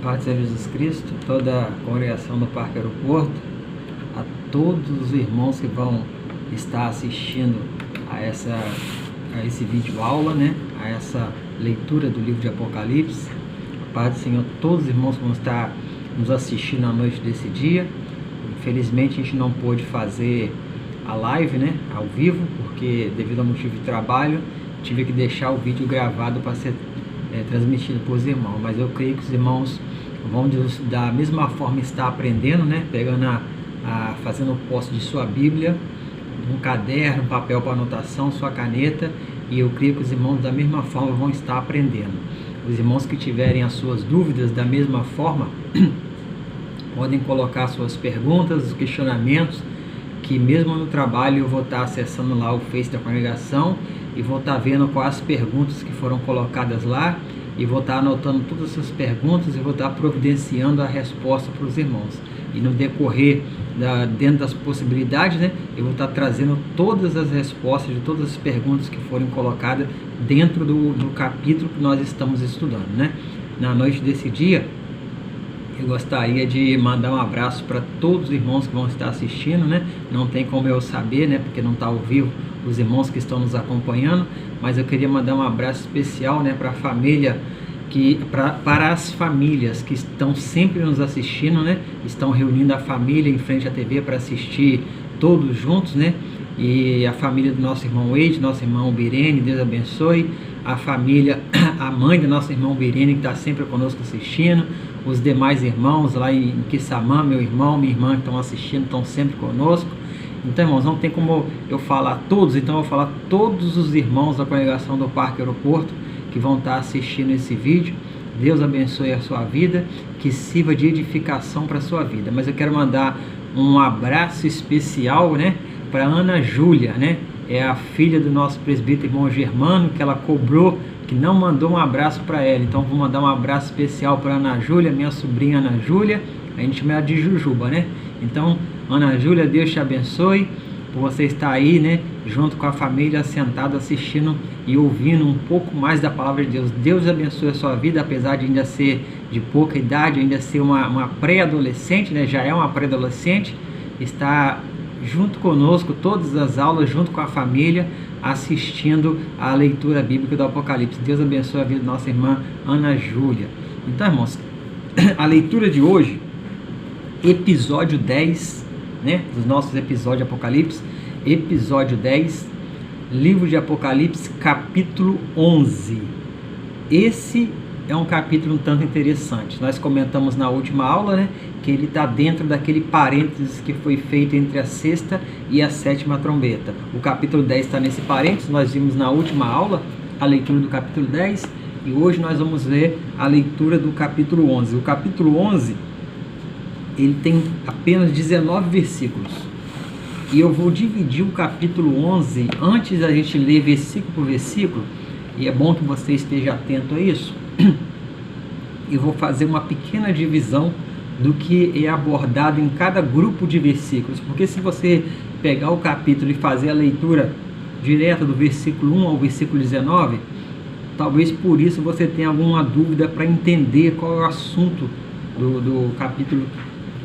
Paz de Jesus Cristo, toda a congregação do Parque Aeroporto, a todos os irmãos que vão estar assistindo a esse vídeo aula, né? A essa leitura do livro de Apocalipse. Paz do Senhor, todos os irmãos que vão estar nos assistindo na noite desse dia. Infelizmente a gente não pôde fazer a live, né, ao vivo, porque devido ao motivo de trabalho tive que deixar o vídeo gravado para ser transmitido para os irmãos, mas eu creio que os irmãos vão da mesma forma estar aprendendo, né, pegando fazendo o posto de sua Bíblia, um caderno, papel para anotação, sua caneta, e eu creio que os irmãos da mesma forma vão estar aprendendo. Os irmãos que tiverem as suas dúvidas da mesma forma podem colocar suas perguntas, os questionamentos, que mesmo no trabalho eu vou estar acessando lá o Face da congregação e vou estar vendo quais as perguntas que foram colocadas lá, e vou estar anotando todas essas perguntas e vou estar providenciando a resposta para os irmãos. E no decorrer, dentro das possibilidades, né, eu vou estar trazendo todas as respostas de todas as perguntas que forem colocadas dentro do capítulo que nós estamos estudando, né? Na noite desse dia, eu gostaria de mandar um abraço para todos os irmãos que vão estar assistindo, né? Não tem como eu saber, né? Porque não está ao vivo os irmãos que estão nos acompanhando, mas eu queria mandar um abraço especial, né, para a família, para as famílias que estão sempre nos assistindo, né? Estão reunindo a família em frente à TV para assistir todos juntos, né? E a família do nosso irmão Eide, nosso irmão Birene, Deus abençoe. A família, a mãe do nosso irmão Birene, que está sempre conosco assistindo. Os demais irmãos lá em Quissamã, meu irmão, minha irmã que estão assistindo, estão sempre conosco. Então, irmãos, não tem como eu falar todos, então eu vou falar todos os irmãos da congregação do Parque Aeroporto que vão estar assistindo esse vídeo. Deus abençoe a sua vida, que sirva de edificação para a sua vida. Mas eu quero mandar um abraço especial, né, para Ana Júlia, né? É a filha do nosso presbítero irmão Germano, que ela cobrou, que não mandou um abraço para ela. Então vou mandar um abraço especial para Ana Júlia, minha sobrinha Ana Júlia. A gente chama ela de Jujuba, né? Então, Ana Júlia, Deus te abençoe por você estar aí, né, junto com a família, sentado assistindo e ouvindo um pouco mais da palavra de Deus. Deus abençoe a sua vida, apesar de ainda ser de pouca idade, ainda ser uma pré-adolescente, né? Já é uma pré-adolescente, está junto conosco, todas as aulas, junto com a família, assistindo a leitura bíblica do Apocalipse. Deus abençoe a vida da nossa irmã Ana Júlia. Então, irmãos, a leitura de hoje, episódio 10, né, dos nossos episódios de Apocalipse, episódio 10, livro de Apocalipse, capítulo 11. Esse é um capítulo um tanto interessante. Nós comentamos na última aula, né, que ele está dentro daquele parênteses que foi feito entre a sexta e a sétima trombeta. O capítulo 10 está nesse parênteses. Nós vimos na última aula a leitura do capítulo 10 e hoje nós vamos ver a leitura do capítulo 11. O capítulo 11, ele tem apenas 19 versículos. E eu vou dividir o capítulo 11, antes da gente ler versículo por versículo, e é bom que você esteja atento a isso. Eu vou fazer uma pequena divisão do que é abordado em cada grupo de versículos, porque se você pegar o capítulo e fazer a leitura direta do versículo 1 ao versículo 19, talvez por isso você tenha alguma dúvida para entender qual é o assunto do capítulo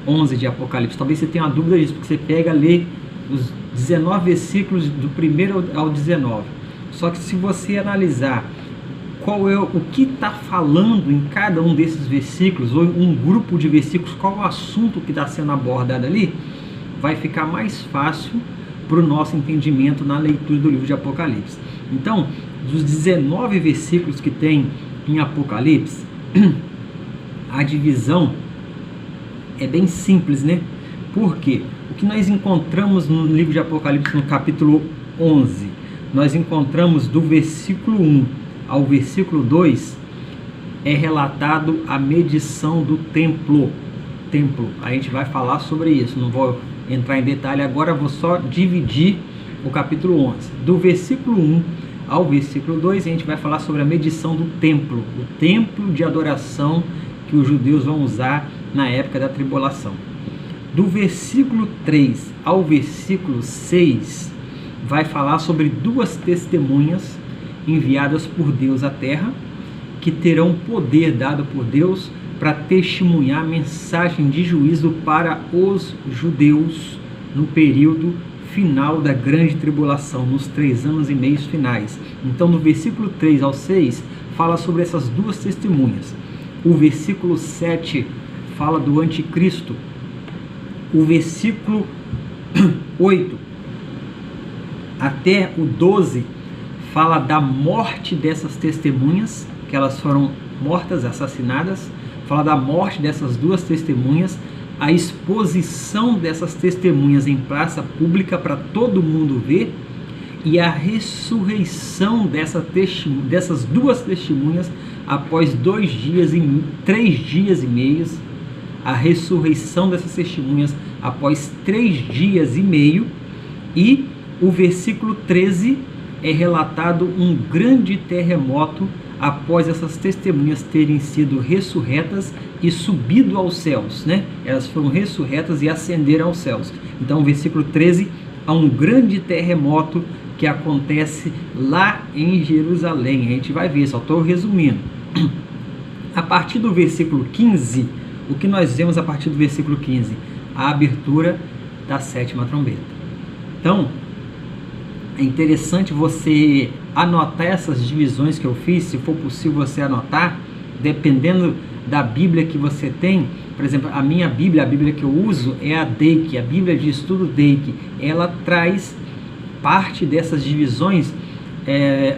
11 de Apocalipse. Talvez você tenha uma dúvida disso, porque você pega, lê os 19 versículos do primeiro ao 19. Só que se você analisar qual é o que está falando em cada um desses versículos, ou um grupo de versículos, qual é o assunto que está sendo abordado ali, vai ficar mais fácil para o nosso entendimento na leitura do livro de Apocalipse. Então, dos 19 versículos que tem em Apocalipse, a divisão é bem simples, né? Porque o que nós encontramos no livro de Apocalipse, no capítulo 11, nós encontramos do versículo 1 ao versículo 2, é relatado a medição do templo. A gente vai falar sobre isso, não vou entrar em detalhe agora, vou só dividir o capítulo 11. Do versículo 1 ao versículo 2, a gente vai falar sobre a medição do templo, o templo de adoração que os judeus vão usar na época da tribulação. Do versículo 3 ao versículo 6, vai falar sobre duas testemunhas enviadas por Deus à terra, que terão poder dado por Deus para testemunhar a mensagem de juízo para os judeus no período final da grande tribulação, nos 3 anos e meio finais. Então, do versículo 3 ao 6, fala sobre essas duas testemunhas. O versículo 7 fala do anticristo. O versículo 8 até o 12 fala da morte dessas testemunhas, que elas foram mortas, assassinadas. Fala da morte dessas duas testemunhas, a exposição dessas testemunhas em praça pública para todo mundo ver, e a ressurreição dessas duas testemunhas após 3 dias e meio. A ressurreição dessas testemunhas após 3 dias e meio. E o versículo 13 é relatado um grande terremoto após essas testemunhas terem sido ressurretas e subido aos céus, né? Elas foram ressurretas e ascenderam aos céus. Então, versículo 13, há um grande terremoto que acontece lá em Jerusalém. A gente vai ver, só estou resumindo. A partir do versículo 15, o que nós vemos a partir do versículo 15? A abertura da 7ª trombeta. Então, é interessante você anotar essas divisões que eu fiz, se for possível você anotar, dependendo da Bíblia que você tem. Por exemplo, a minha Bíblia, a Bíblia que eu uso é a Dake, a Bíblia de Estudo Dake. Ela traz parte dessas divisões.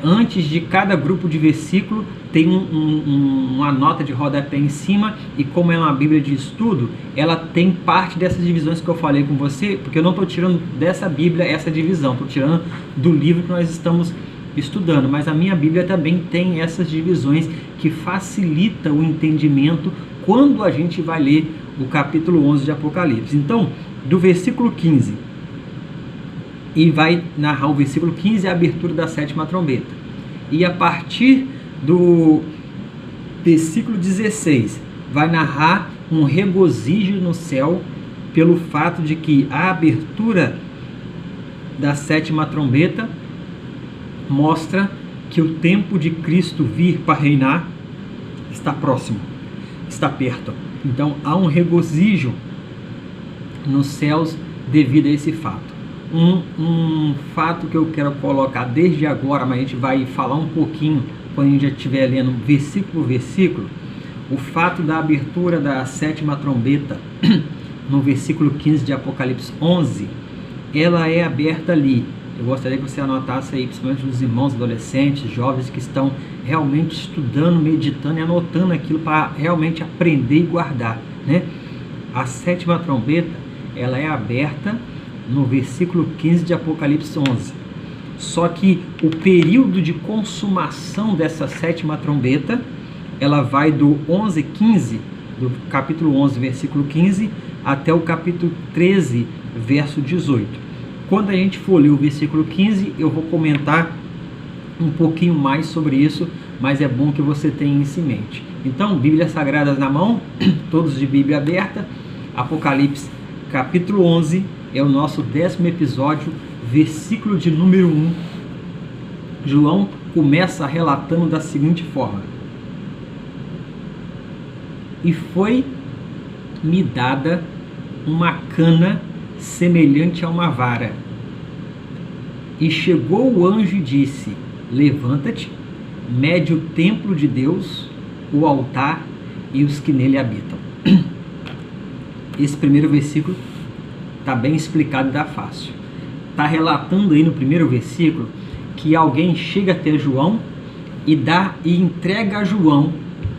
Antes de cada grupo de versículo tem uma nota de rodapé em cima, e como é uma Bíblia de estudo, ela tem parte dessas divisões que eu falei com você, porque eu não estou tirando dessa Bíblia essa divisão, estou tirando do livro que nós estamos estudando, mas a minha Bíblia também tem essas divisões que facilitam o entendimento quando a gente vai ler o capítulo 11 de Apocalipse. Então, do versículo 15, e vai narrar o versículo 15, a abertura da 7ª trombeta. E a partir do versículo 16, vai narrar um regozijo no céu pelo fato de que a abertura da 7ª trombeta mostra que o tempo de Cristo vir para reinar está próximo, está perto. Então há um regozijo nos céus devido a esse fato. Um fato que eu quero colocar desde agora, mas a gente vai falar um pouquinho quando a gente já estiver lendo versículo por versículo. O fato da abertura da 7ª trombeta no versículo 15 de Apocalipse 11, ela é aberta ali. Eu gostaria que você anotasse aí, principalmente os irmãos adolescentes, jovens que estão realmente estudando, meditando e anotando aquilo para realmente aprender e guardar, né? A 7ª trombeta, ela é aberta no versículo 15 de Apocalipse 11. Só que o período de consumação dessa 7ª trombeta, ela vai do 11:15, do capítulo 11, versículo 15, até o capítulo 13, verso 18. Quando a gente for ler o versículo 15, eu vou comentar um pouquinho mais sobre isso, mas é bom que você tenha isso em mente. Então, Bíblias Sagradas na mão, todos de Bíblia aberta, Apocalipse capítulo 11, é o nosso 10º episódio, versículo de número 1. João começa relatando da seguinte forma: e foi-me dada uma cana semelhante a uma vara, e chegou o anjo e disse: levanta-te, mede o templo de Deus, o altar e os que nele habitam. Esse primeiro versículo está bem explicado e dá fácil. Está relatando aí no primeiro versículo que alguém chega até João e entrega a João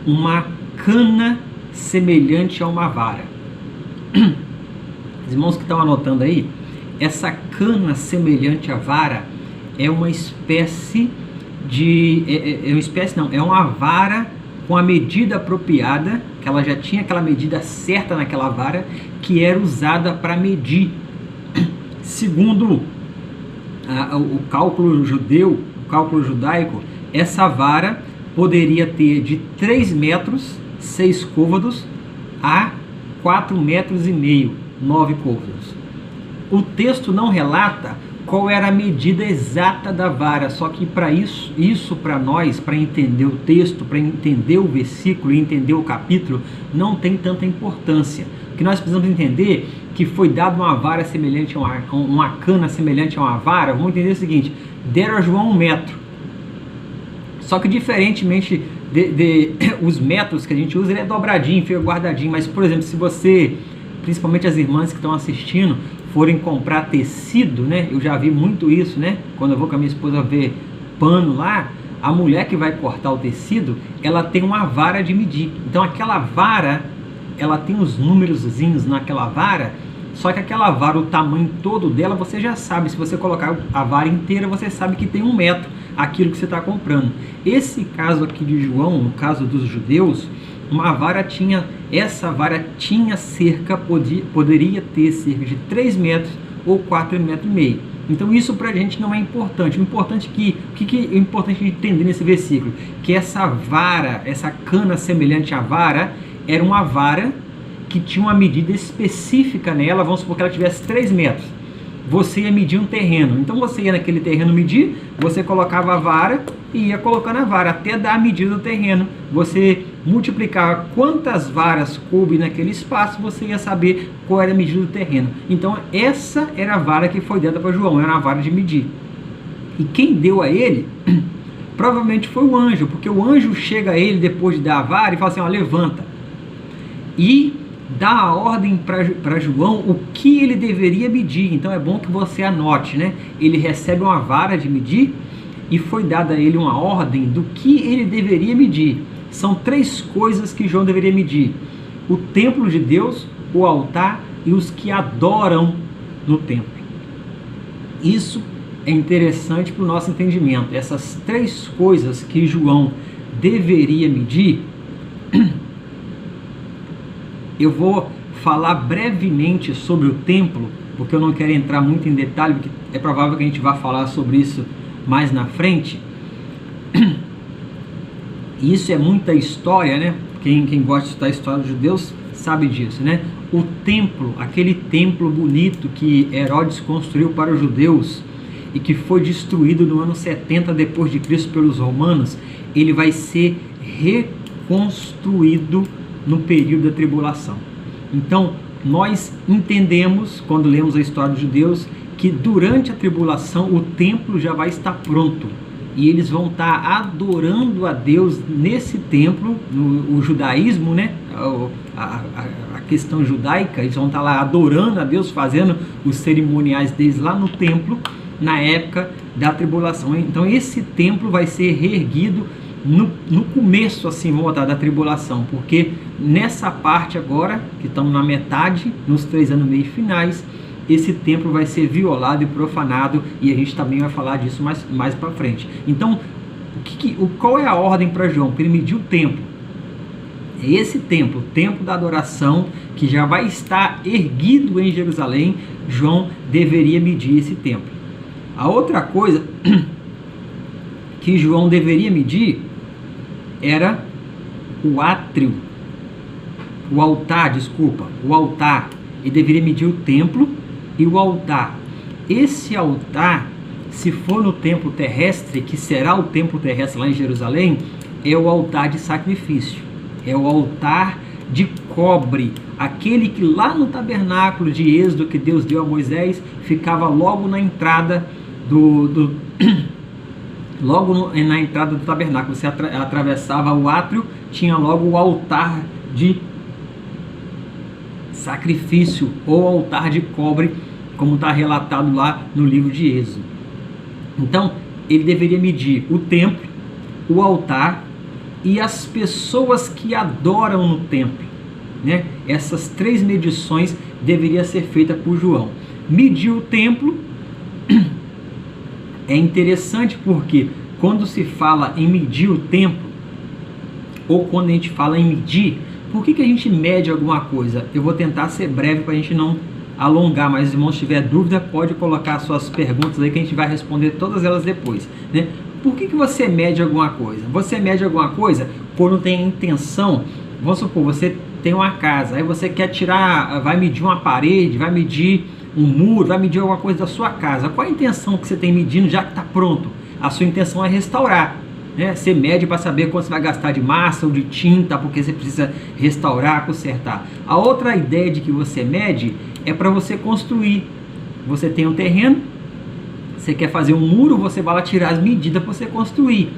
uma cana semelhante a uma vara. Os irmãos que estão anotando aí, essa cana semelhante à vara é uma espécie de... é uma vara com a medida apropriada, que ela já tinha aquela medida certa naquela vara, que era usada para medir. Segundo o cálculo judeu, o cálculo judaico, essa vara poderia ter de 3 metros, 6 côvados, a 4,5 metros, 9 côvados. O texto não relata qual era a medida exata da vara. Só que para isso para nós, para entender o texto, para entender o versículo e entender o capítulo, não tem tanta importância. O que nós precisamos entender que foi dado uma vara semelhante a uma cana semelhante a uma vara. Vamos entender o seguinte: deram a João 1 metro. Só que diferentemente os metros que a gente usa, ele é dobradinho, fica guardadinho. Mas, por exemplo, se você, principalmente as irmãs que estão assistindo, forem comprar tecido, né? Eu já vi muito isso, né? Quando eu vou com a minha esposa ver pano lá, a mulher que vai cortar o tecido, ela tem uma vara de medir. Então aquela vara, ela tem os númerozinhos naquela vara, só que aquela vara, o tamanho todo dela, você já sabe. Se você colocar a vara inteira, você sabe que tem 1 metro aquilo que você está comprando. Esse caso aqui de João, no caso dos judeus, essa vara tinha cerca, poderia ter cerca de 3 metros ou 4,5 metros. Então isso pra gente não é importante. O importante é importante entender nesse versículo, que essa vara, essa cana semelhante à vara, era uma vara que tinha uma medida específica nela. Vamos supor que ela tivesse 3 metros. Você ia medir um terreno. Então você ia naquele terreno medir, você colocava a vara e ia colocando a vara até dar a medida do terreno. Você multiplicava quantas varas coube naquele espaço, você ia saber qual era a medida do terreno. Então essa era a vara que foi dada para João, era uma vara de medir. E quem deu a ele, provavelmente foi o anjo, porque o anjo chega a ele depois de dar a vara e fala assim: ó, levanta. E dá a ordem para João o que ele deveria medir. Então é bom que você anote, né? Ele recebe uma vara de medir e foi dada a ele uma ordem do que ele deveria medir. São 3 coisas que João deveria medir: o templo de Deus, o altar e os que adoram no templo. Isso é interessante para o nosso entendimento. Essas 3 coisas que João deveria medir, eu vou falar brevemente sobre o templo, porque eu não quero entrar muito em detalhe, porque é provável que a gente vá falar sobre isso mais na frente. E isso é muita história, né? Quem gosta de estudar a história dos judeus sabe disso, né? O templo, aquele templo bonito que Herodes construiu para os judeus e que foi destruído no ano 70 depois de Cristo pelos romanos, ele vai ser reconstruído no período da tribulação. Então, nós entendemos, quando lemos a história dos judeus, que durante a tribulação o templo já vai estar pronto e eles vão estar adorando a Deus nesse templo. O judaísmo, né? A questão judaica, eles vão estar lá adorando a Deus, fazendo os cerimoniais deles lá no templo, na época da tribulação. Então esse templo vai ser reerguido no começo, assim, vamos botar, da tribulação, porque nessa parte agora, que estamos na metade, nos 3 anos e meio finais, esse templo vai ser violado e profanado, e a gente também vai falar disso mais para frente. Então, qual é a ordem para João? Para ele medir o templo. Esse templo, o templo da adoração, que já vai estar erguido em Jerusalém, João deveria medir esse templo. A outra coisa que João deveria medir era o átrio, o altar. Ele deveria medir o templo e o altar. Esse altar, se for no templo terrestre, que será o templo terrestre lá em Jerusalém, é o altar de sacrifício, é o altar de cobre, aquele que lá no tabernáculo de Êxodo que Deus deu a Moisés, ficava logo na entrada na entrada do tabernáculo. Você atravessava o átrio, tinha logo o altar de sacrifício ou altar de cobre, como está relatado lá no livro de Êxodo. Então ele deveria medir o templo, o altar e as pessoas que adoram no templo, né? Essas 3 medições deveriam ser feitas por João. Medir o templo é interessante, porque quando se fala em medir o templo, ou quando a gente fala em medir, por que a gente mede alguma coisa? Eu vou tentar ser breve para a gente não alongar, mas se irmãos tiver dúvida, pode colocar suas perguntas aí que a gente vai responder todas elas depois, né? Por que você mede alguma coisa? Você mede alguma coisa quando tem a intenção. Vamos supor, você tem uma casa, aí você quer tirar, vai medir uma parede, vai medir um muro, vai medir alguma coisa da sua casa. Qual a intenção que você tem medindo já que está pronto? A sua intenção é restaurar, né? Você mede para saber quanto você vai gastar de massa ou de tinta, porque você precisa restaurar, consertar. A outra ideia de que você mede é para você construir. Você tem um terreno, você quer fazer um muro, você vai lá tirar as medidas para você construir.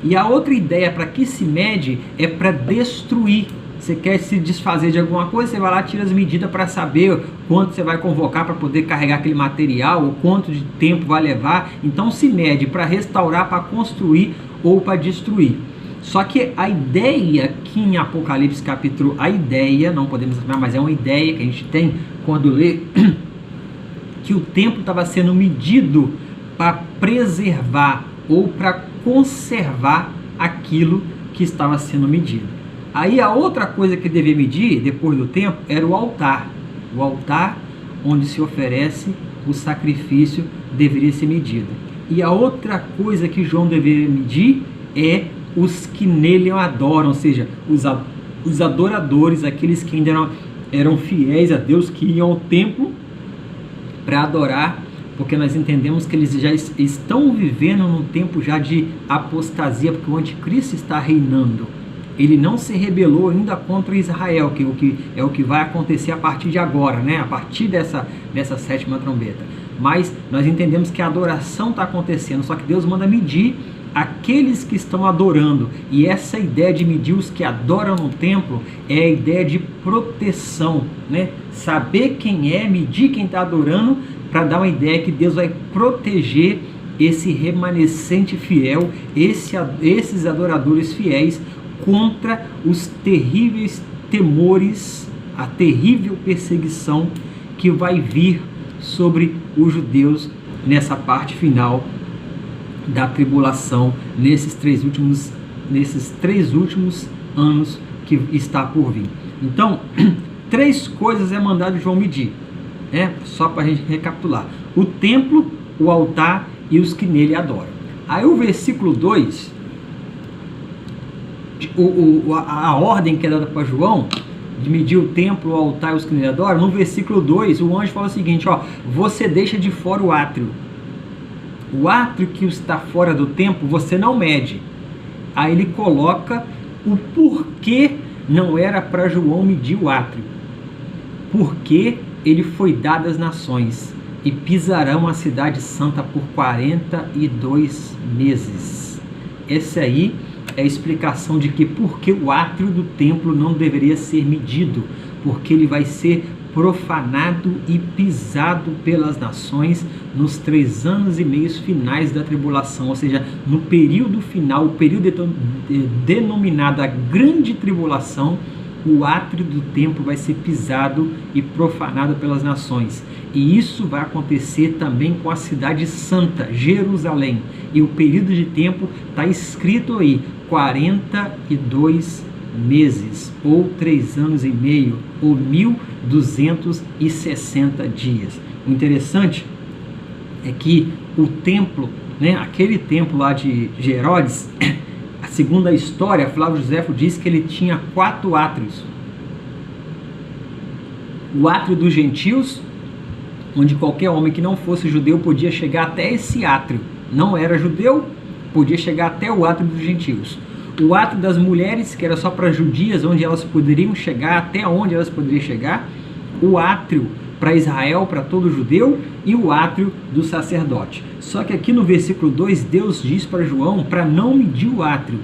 E a outra ideia para que se mede é para destruir. Você quer se desfazer de alguma coisa, você vai lá, tira as medidas para saber quanto você vai convocar para poder carregar aquele material, ou quanto de tempo vai levar. Então se mede para restaurar, para construir ou para destruir. Só que a ideia aqui em Apocalipse capítulo, a ideia, não podemos afirmar, mas é uma ideia que a gente tem quando lê, que o templo estava sendo medido para preservar ou para conservar aquilo que estava sendo medido. Aí a outra coisa que devia medir depois do templo era o altar. O altar onde se oferece o sacrifício deveria ser medido. E a outra coisa que João deveria medir é os que nele adoram, ou seja, os adoradores, aqueles que ainda eram fiéis a Deus, que iam ao templo para adorar, porque nós entendemos que eles já estão vivendo num tempo já de apostasia, porque o anticristo está reinando. Ele não se rebelou ainda contra Israel, que é o que vai acontecer a partir de agora, né? A partir dessa sétima trombeta. Mas nós entendemos que a adoração está acontecendo, só que Deus manda medir aqueles que estão adorando. E essa ideia de medir os que adoram no templo é a ideia de proteção, né? Saber quem é, medir quem está adorando, para dar uma ideia que Deus vai proteger esse remanescente fiel, esses adoradores fiéis, contra os terríveis temores, a terrível perseguição que vai vir sobre os judeus nessa parte final da tribulação, nesses três últimos anos que está por vir. Então, 3 coisas é mandado João medir, né? Só para a gente recapitular: o templo, o altar e os que nele adoram. Aí o versículo 2, a ordem que é dada para João de medir o templo, o altar e os que nele adoram, no versículo 2 o anjo fala o seguinte: ó, você deixa de fora o átrio. O átrio que está fora do templo você não mede. Aí ele coloca o porquê não era para João medir o átrio. Porque ele foi dado às nações e pisarão a cidade santa por 42 meses. Essa aí é a explicação de que porque o átrio do templo não deveria ser medido, porque ele vai ser profanado e pisado pelas nações nos 3 anos e meio finais da tribulação, ou seja, no período final, o período denominado a grande tribulação, o átrio do templo vai ser pisado e profanado pelas nações. E isso vai acontecer também com a cidade santa, Jerusalém. E o período de tempo está escrito aí, 42 meses, ou 3 anos e meio, ou 1260 dias. O interessante é que o templo, né, aquele templo lá de Herodes, segundo a história, Flávio Josefo diz que ele tinha 4 átrios. O átrio dos gentios, onde qualquer homem que não fosse judeu podia chegar até esse átrio. Não era judeu, podia chegar até o átrio dos gentios. O átrio das mulheres, que era só para judias, onde elas poderiam chegar, até onde elas poderiam chegar. O átrio para Israel, para todo judeu, e o átrio do sacerdote. Só que aqui no versículo 2, Deus diz para João para não medir o átrio.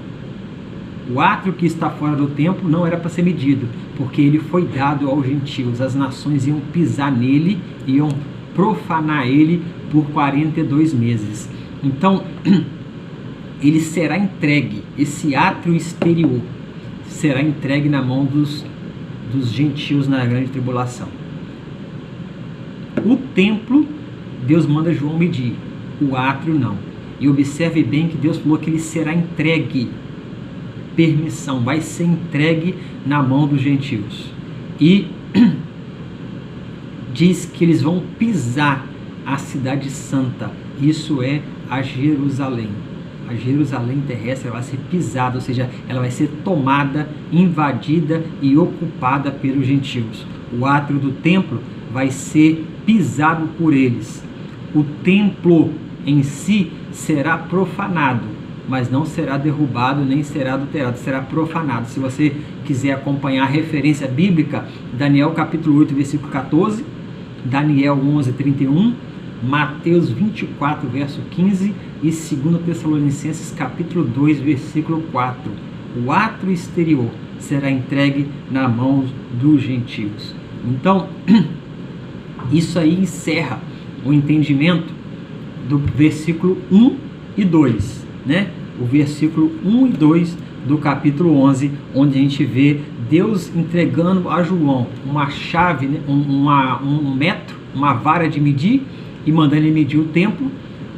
O átrio que está fora do templo não era para ser medido, porque ele foi dado aos gentios. As nações iam pisar nele, iam profanar ele por 42 meses. Então, ele será entregue, esse átrio exterior será entregue na mão dos gentios na grande tribulação. O templo, Deus manda João medir, o átrio não. E observe bem que Deus falou que ele será entregue, permissão, vai ser entregue na mão dos gentios. E diz que eles vão pisar a cidade santa, isso é a Jerusalém. A Jerusalém terrestre vai ser pisada, ou seja, ela vai ser tomada, invadida e ocupada pelos gentios. O átrio do templo vai ser pisado por eles. O templo em si será profanado, mas não será derrubado nem será adulterado, será profanado. Se você quiser acompanhar a referência bíblica, Daniel capítulo 8, versículo 14, Daniel 11, 31, Mateus 24, verso 15 e 2 Tessalonicenses capítulo 2, versículo 4. O átrio exterior será entregue na mão dos gentios. Então, isso aí encerra o entendimento do versículo 1 e 2, né? O versículo 1 e 2 do capítulo 11, onde a gente vê Deus entregando a João uma chave, né? um metro, uma vara de medir, e mandando ele medir o templo,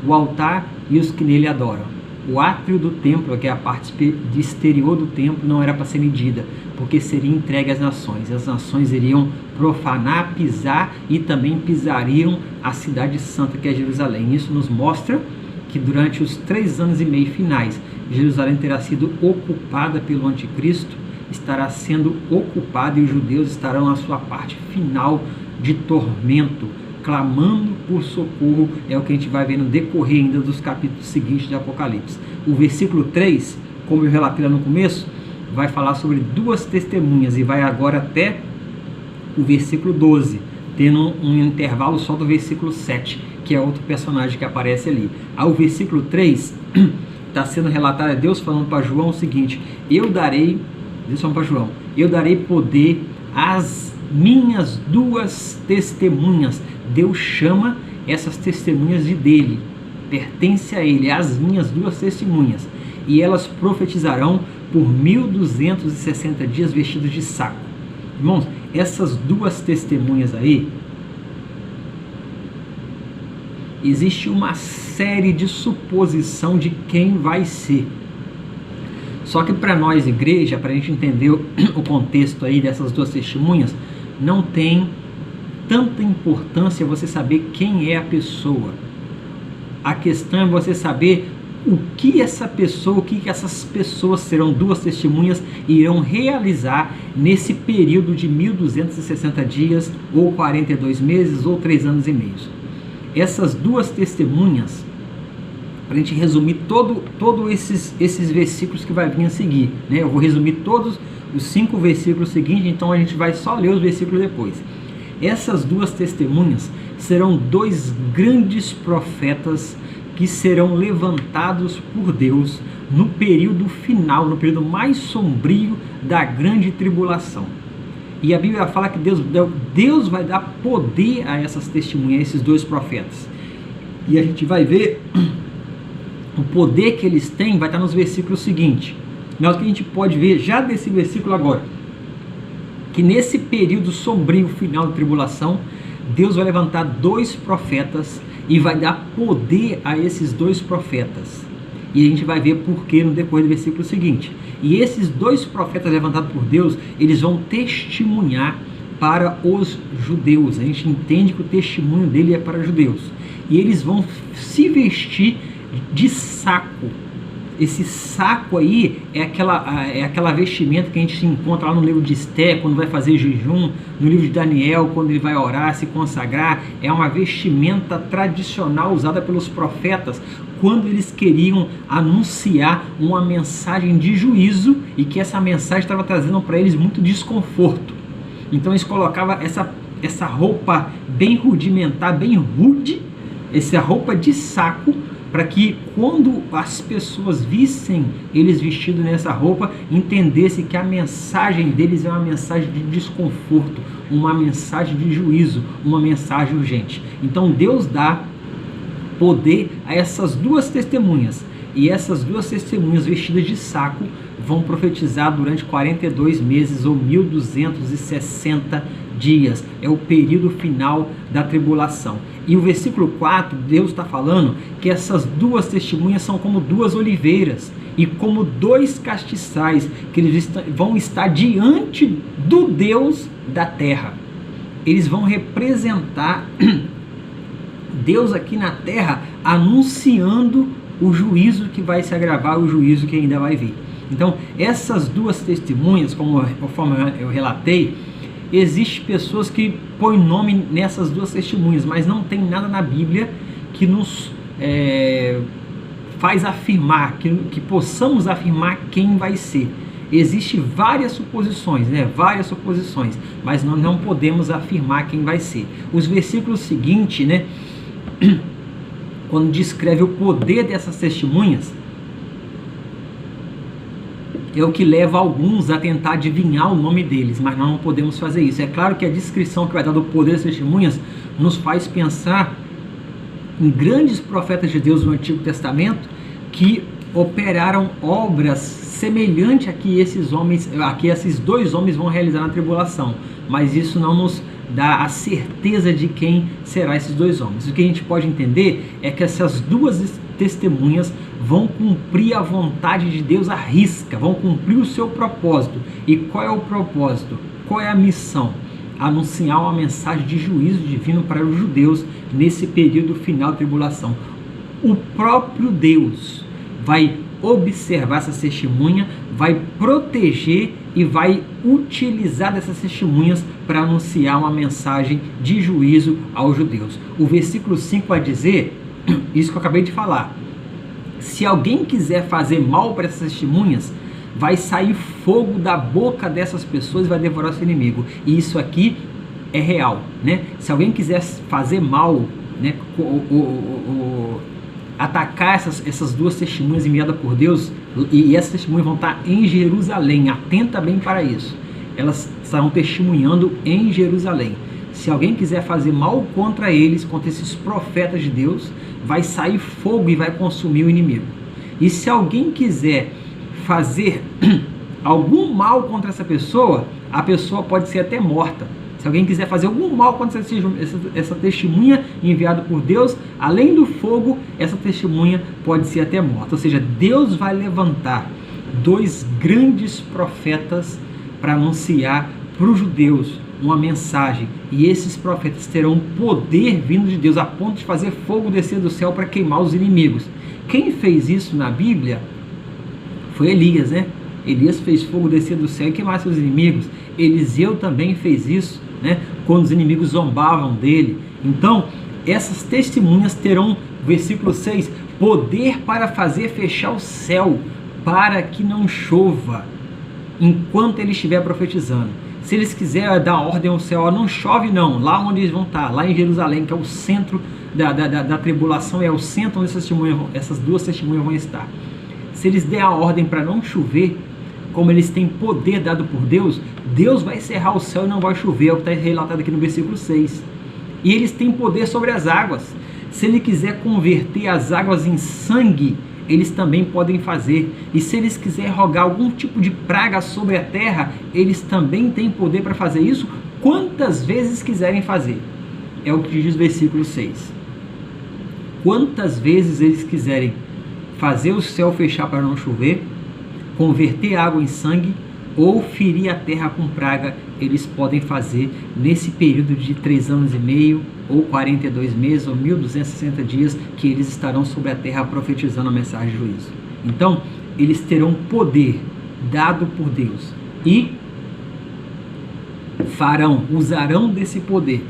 o altar e os que nele adoram. O átrio do templo, que é a parte exterior do templo, não era para ser medida, porque seria entregue às nações. As nações iriam profanar, pisar e também pisariam a cidade santa, que é Jerusalém. Isso nos mostra que durante os 3 anos e meio finais, Jerusalém terá sido ocupada pelo anticristo, estará sendo ocupada e os judeus estarão na sua parte final de tormento, clamando por socorro. É o que a gente vai ver no decorrer ainda dos capítulos seguintes de Apocalipse. O versículo 3, como eu relatei lá no começo, vai falar sobre 2 testemunhas e vai agora até o versículo 12, tendo um intervalo só do versículo 7, que é outro personagem que aparece ali. Ao versículo 3, está sendo relatado, é Deus falando para João o seguinte: Deus falando para João, eu darei poder às minhas 2 testemunhas. Deus chama essas testemunhas dele, pertence a ele, as minhas 2 testemunhas, e elas profetizarão por 1260 dias vestidos de saco. Irmãos, essas 2 testemunhas aí, existe uma série de suposição de quem vai ser. Só que para nós, igreja, para a gente entender o contexto aí dessas 2 testemunhas, não tem tanta importância você saber quem é a pessoa. A questão é você saber o que essa pessoa, o que essas pessoas serão 2 testemunhas irão realizar nesse período de 1260 dias, ou 42 meses, ou 3 anos e meio. Essas 2 testemunhas, para a gente resumir todos esses versículos que vai vir a seguir, né? Eu vou resumir todos os 5 versículos seguintes, então a gente vai só ler os versículos depois. Essas 2 testemunhas serão 2 grandes profetas que serão levantados por Deus no período final, no período mais sombrio da grande tribulação. E a Bíblia fala que Deus vai dar poder a essas testemunhas, a esses 2 profetas. E a gente vai ver o poder que eles têm, vai estar nos versículos seguintes. Mas o que a gente pode ver já desse versículo agora, que nesse período sombrio final da tribulação, Deus vai levantar 2 profetas e vai dar poder a esses 2 profetas. E a gente vai ver por que no decorrer do versículo seguinte. E esses 2 profetas levantados por Deus, eles vão testemunhar para os judeus. A gente entende que o testemunho dele é para os judeus. E eles vão se vestir de saco. Esse saco aí é aquela vestimenta que a gente encontra lá no livro de Esté, quando vai fazer jejum, no livro de Daniel, quando ele vai orar, se consagrar. É uma vestimenta tradicional usada pelos profetas quando eles queriam anunciar uma mensagem de juízo e que essa mensagem estava trazendo para eles muito desconforto. Então eles colocavam essa roupa bem rudimentar, bem rude, essa roupa de saco, para que quando as pessoas vissem eles vestidos nessa roupa, entendessem que a mensagem deles é uma mensagem de desconforto, uma mensagem de juízo, uma mensagem urgente. Então Deus dá poder a essas 2 testemunhas, e essas 2 testemunhas vestidas de saco vão profetizar durante 42 meses ou 1260 dias. É o período final da tribulação. E o versículo 4, Deus está falando que essas 2 testemunhas são como 2 oliveiras e como 2 castiçais, que eles vão estar diante do Deus da terra. Eles vão representar Deus aqui na terra, anunciando o juízo que vai se agravar, o juízo que ainda vai vir. Então, essas 2 testemunhas, conforme eu relatei, existem pessoas que põem nome nessas duas testemunhas, mas não tem nada na Bíblia que nos faz afirmar, que possamos afirmar quem vai ser. Existem várias suposições, várias suposições, mas nós não podemos afirmar quem vai ser. Os versículos seguintes, quando descreve o poder dessas testemunhas, é o que leva alguns a tentar adivinhar o nome deles, mas nós não podemos fazer isso. É claro que a descrição que vai dar do poder das testemunhas nos faz pensar em grandes profetas de Deus no Antigo Testamento que operaram obras semelhantes a que esses dois homens vão realizar na tribulação, mas isso não nos dá a certeza de quem serão esses dois homens. O que a gente pode entender é que essas duas testemunhas vão cumprir a vontade de Deus à risca, vão cumprir o seu propósito. E qual é o propósito? Qual é a missão? Anunciar uma mensagem de juízo divino para os judeus nesse período final da tribulação. O próprio Deus vai observar essa testemunha, vai proteger e vai utilizar dessas testemunhas para anunciar uma mensagem de juízo aos judeus. O versículo 5 vai dizer isso que eu acabei de falar. Se alguém quiser fazer mal para essas testemunhas, vai sair fogo da boca dessas pessoas e vai devorar seu inimigo. E isso aqui é real, Se alguém quiser fazer mal, atacar essas duas testemunhas enviadas por Deus, e essas testemunhas vão estar em Jerusalém, atenta bem para isso. Elas estarão testemunhando em Jerusalém. Se alguém quiser fazer mal contra eles, contra esses profetas de Deus, vai sair fogo e vai consumir o inimigo. E se alguém quiser fazer algum mal contra essa pessoa, a pessoa pode ser até morta. Se alguém quiser fazer algum mal contra essa testemunha enviada por Deus, além do fogo, essa testemunha pode ser até morta. Ou seja, Deus vai levantar dois grandes profetas para anunciar para os judeus uma mensagem, e esses profetas terão poder vindo de Deus a ponto de fazer fogo descer do céu para queimar os inimigos. Quem fez isso na Bíblia foi Elias, Elias fez fogo descer do céu e queimar seus inimigos. Eliseu também fez isso, quando os inimigos zombavam dele. Então, essas testemunhas terão, versículo 6, poder para fazer fechar o céu, para que não chova, enquanto ele estiver profetizando. Se eles quiserem dar ordem ao céu, não chove não, lá onde eles vão estar, lá em Jerusalém, que é o centro da tribulação, é o centro onde essas duas testemunhas vão estar. Se eles der a ordem para não chover, como eles têm poder dado por Deus, Deus vai cerrar o céu e não vai chover, é o que está relatado aqui no versículo 6. E eles têm poder sobre as águas. Se ele quiser converter as águas em sangue, eles também podem fazer. E se eles quiserem rogar algum tipo de praga sobre a terra, eles também têm poder para fazer isso, quantas vezes quiserem fazer. É o que diz o versículo 6. Quantas vezes eles quiserem fazer o céu fechar para não chover, converter água em sangue ou ferir a terra com praga, eles podem fazer nesse período de 3 anos e meio, ou 42 meses, ou 1260 dias, que eles estarão sobre a terra profetizando a mensagem de juízo. Então, eles terão poder dado por Deus e usarão desse poder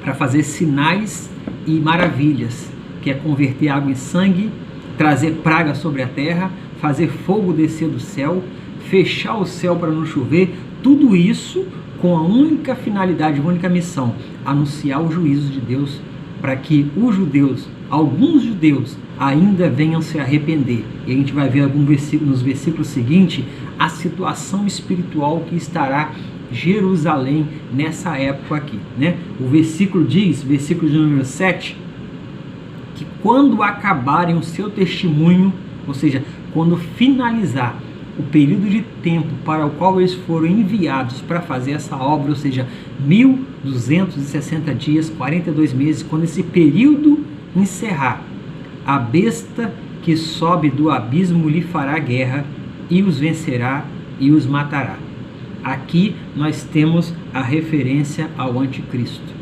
para fazer sinais e maravilhas, que é converter água em sangue, trazer praga sobre a terra, fazer fogo descer do céu, fechar o céu para não chover, tudo isso com a única finalidade, a única missão, anunciar o juízo de Deus, para que os judeus, alguns judeus, ainda venham se arrepender. E a gente vai ver nos versículos seguintes a situação espiritual que estará Jerusalém nessa época aqui, O versículo diz, versículo de número 7, que quando acabarem o seu testemunho, ou seja, quando finalizar o período de tempo para o qual eles foram enviados para fazer essa obra, ou seja, 1260 dias, 42 meses, quando esse período encerrar, a besta que sobe do abismo lhe fará guerra e os vencerá e os matará. Aqui nós temos a referência ao anticristo,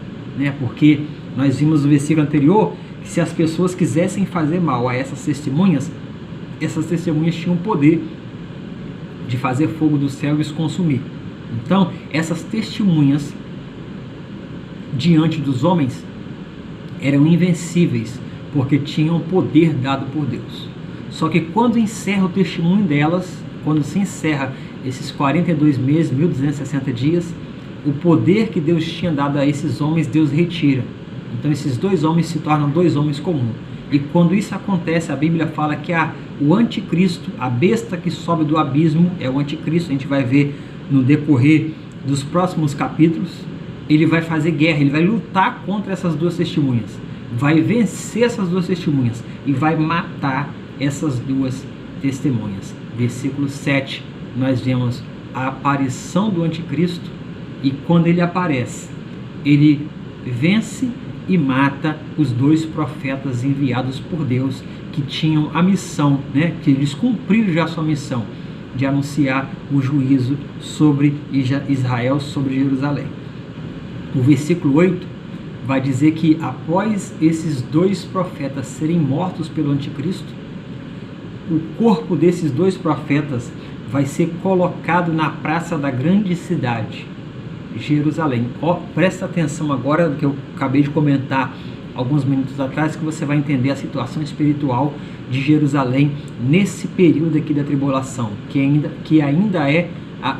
Porque nós vimos no versículo anterior que se as pessoas quisessem fazer mal a essas testemunhas tinham poder de fazer fogo do céu e os consumir. Então, essas testemunhas diante dos homens eram invencíveis, porque tinham poder dado por Deus. Só que quando encerra o testemunho delas, quando se encerra esses 42 meses, 1260 dias, o poder que Deus tinha dado a esses homens, Deus retira. Então esses dois homens se tornam dois homens comuns. E quando isso acontece, a Bíblia fala que o anticristo, a besta que sobe do abismo, é o anticristo. A gente vai ver no decorrer dos próximos capítulos. Ele vai fazer guerra, ele vai lutar contra essas duas testemunhas, vai vencer essas duas testemunhas e vai matar essas duas testemunhas. Versículo 7, nós vemos a aparição do anticristo, e quando ele aparece, ele vence e mata os dois profetas enviados por Deus, que tinham a missão, que eles cumpriram já a sua missão de anunciar o juízo sobre Israel, sobre Jerusalém. O versículo 8 vai dizer que após esses dois profetas serem mortos pelo anticristo, o corpo desses dois profetas vai ser colocado na praça da grande cidade, Jerusalém. Presta atenção agora no que eu acabei de comentar alguns minutos atrás, que você vai entender a situação espiritual de Jerusalém nesse período aqui da tribulação, que ainda é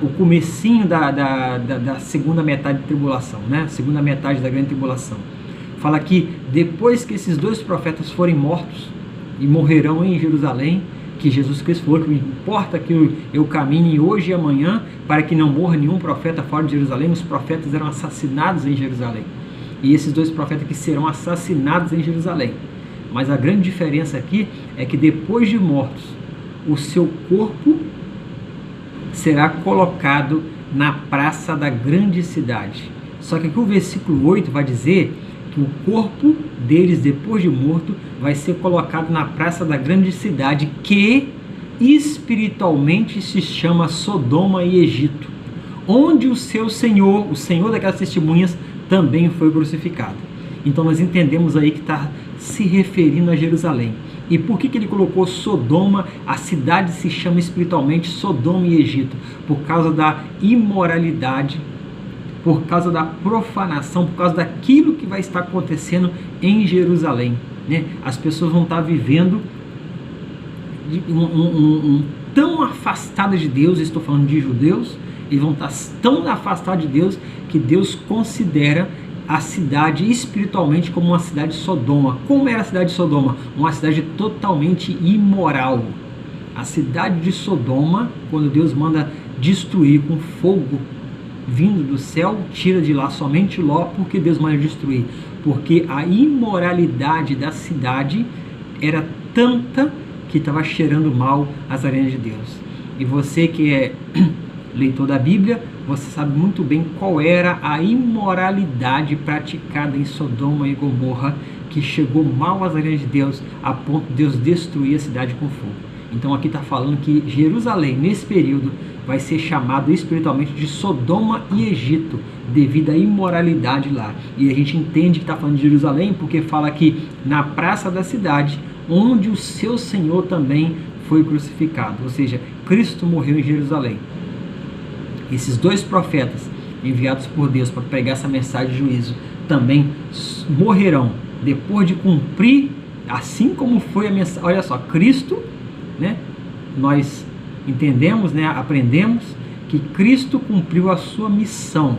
o comecinho da segunda metade da tribulação, segunda metade da grande tribulação. Fala que depois que esses dois profetas forem mortos e morrerão em Jerusalém, que Jesus Cristo falou que importa que eu caminhe hoje e amanhã para que não morra nenhum profeta fora de Jerusalém. Os profetas eram assassinados em Jerusalém, e esses dois profetas que serão assassinados em Jerusalém. Mas a grande diferença aqui é que depois de mortos, o seu corpo será colocado na praça da grande cidade. Só que aqui o versículo 8 vai dizer que o corpo deles, depois de morto, vai ser colocado na praça da grande cidade, que espiritualmente se chama Sodoma e Egito, onde o seu Senhor, o Senhor daquelas testemunhas, também foi crucificado. Então nós entendemos aí que está se referindo a Jerusalém. E por que ele colocou Sodoma? A cidade se chama espiritualmente Sodoma e Egito, por causa da imoralidade, por causa da profanação, por causa daquilo que vai estar acontecendo em Jerusalém. As pessoas vão estar vivendo tão afastadas de Deus, estou falando de judeus, eles vão estar tão afastados de Deus que Deus considera a cidade espiritualmente como uma cidade de Sodoma. Como era a cidade de Sodoma? Uma cidade totalmente imoral. A cidade de Sodoma, quando Deus manda destruir com fogo vindo do céu, tira de lá somente Ló, porque Deus manda destruir. Porque a imoralidade da cidade era tanta que estava cheirando mal as arenas de Deus. E você que é leitor da Bíblia, você sabe muito bem qual era a imoralidade praticada em Sodoma e Gomorra, que chegou mal às arenas de Deus, a ponto de Deus destruir a cidade com fogo. Então aqui está falando que Jerusalém, nesse período, vai ser chamado espiritualmente de Sodoma e Egito, devido à imoralidade lá. E a gente entende que está falando de Jerusalém, porque fala aqui na praça da cidade, onde o seu Senhor também foi crucificado. Ou seja, Cristo morreu em Jerusalém. Esses dois profetas enviados por Deus para pregar essa mensagem de juízo também morrerão depois de cumprir, assim como foi a mensagem. Olha só, Cristo, nós entendemos, aprendemos que Cristo cumpriu a sua missão.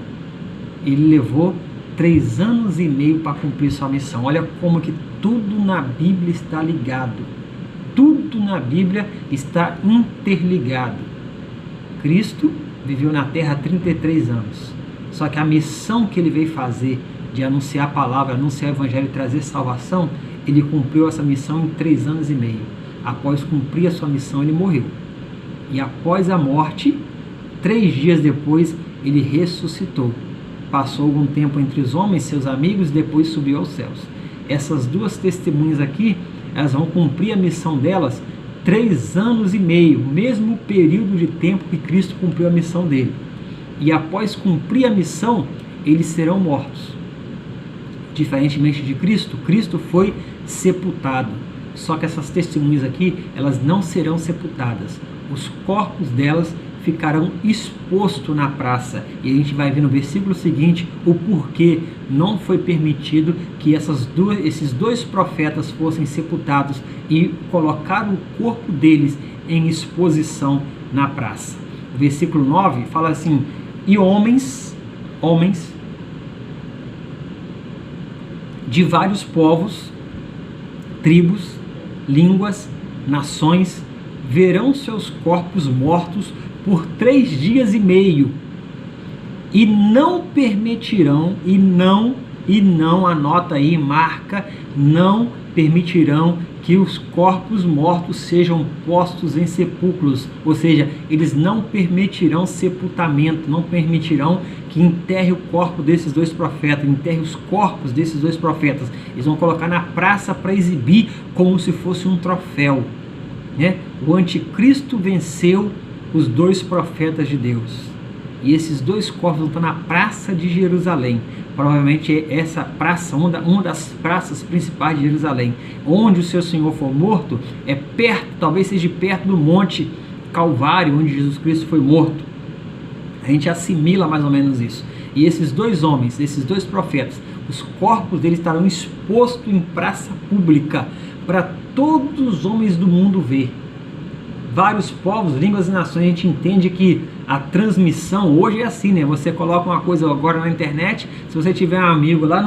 Ele levou 3 anos e meio para cumprir sua missão. Olha como que tudo na Bíblia está ligado. Tudo na Bíblia está interligado. Cristo viveu na terra 33 anos. Só que a missão que ele veio fazer de anunciar a palavra, anunciar o evangelho e trazer salvação, ele cumpriu essa missão em 3 anos e meio. Após cumprir a sua missão, ele morreu. E após a morte, 3 dias depois, ele ressuscitou. Passou algum tempo entre os homens, seus amigos, e depois subiu aos céus. Essas duas testemunhas aqui, elas vão cumprir a missão delas 3 anos e meio, mesmo período de tempo que Cristo cumpriu a missão dele. E após cumprir a missão, eles serão mortos. Diferentemente de Cristo, Cristo foi sepultado. Só que essas testemunhas aqui, elas não serão sepultadas. Os corpos delas ficarão expostos na praça. E a gente vai ver no versículo seguinte o porquê não foi permitido que esses dois profetas fossem sepultados e colocar o corpo deles em exposição na praça. O versículo 9 fala assim: e homens de vários povos, tribos, línguas, nações, verão seus corpos mortos por 3 dias e meio, e não permitirão, e não, anota aí, marca, não permitirão que os corpos mortos sejam postos em sepulcros, ou seja, eles não permitirão sepultamento, não permitirão que enterre o corpo desses dois profetas, enterre os corpos desses dois profetas. Eles vão colocar na praça para exibir como se fosse um troféu, né? O anticristo venceu os dois profetas de Deus, e esses dois corpos vão estar na praça de Jerusalém. Provavelmente essa praça, uma das praças principais de Jerusalém, onde o seu Senhor foi morto, é perto, talvez seja perto do Monte Calvário, onde Jesus Cristo foi morto. A gente assimila mais ou menos isso. E esses dois homens, esses dois profetas, os corpos deles estarão expostos em praça pública para todos os homens do mundo ver. Vários povos, línguas e nações. A gente entende que a transmissão hoje é assim, né? Você coloca uma coisa agora na internet, se você tiver um amigo lá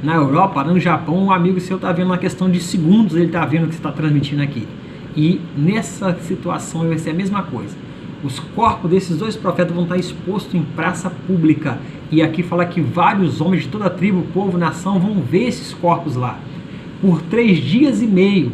na Europa, lá no Japão, um amigo seu está vendo uma questão de segundos, ele está vendo o que você está transmitindo aqui. E nessa situação vai ser a mesma coisa. Os corpos desses dois profetas vão estar expostos em praça pública. E aqui fala que vários homens de toda a tribo, povo, nação vão ver esses corpos lá. Por 3 dias e meio.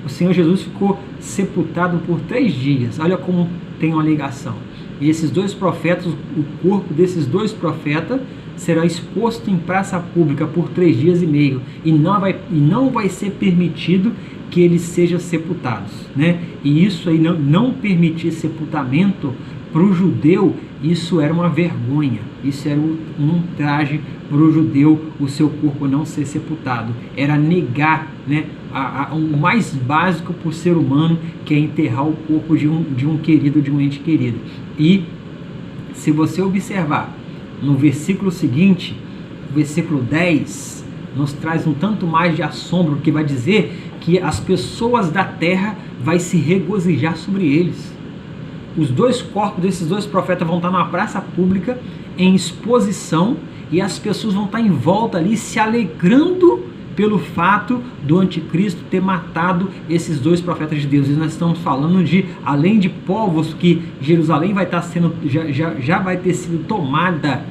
O Senhor Jesus ficou sepultado por 3 dias. Olha como tem uma ligação. E esses dois profetas, o corpo desses dois profetas será exposto em praça pública por 3 dias e meio. E não vai ser permitido que eles sejam sepultados, né? E isso aí, não permitir sepultamento para o judeu, isso era uma vergonha. Isso era um traje para o judeu, o seu corpo não ser sepultado. Era negar, né, o mais básico para o ser humano, que é enterrar o corpo de um querido, de um ente querido. E se você observar no versículo seguinte, versículo 10, nos traz um tanto mais de assombro, que vai dizer que as pessoas da terra vai se regozijar sobre eles. Os dois corpos desses dois profetas vão estar numa praça pública em exposição, e as pessoas vão estar em volta ali se alegrando pelo fato do anticristo ter matado esses dois profetas de Deus. E nós estamos falando de, além de povos, que Jerusalém vai estar sendo, já vai ter sido tomada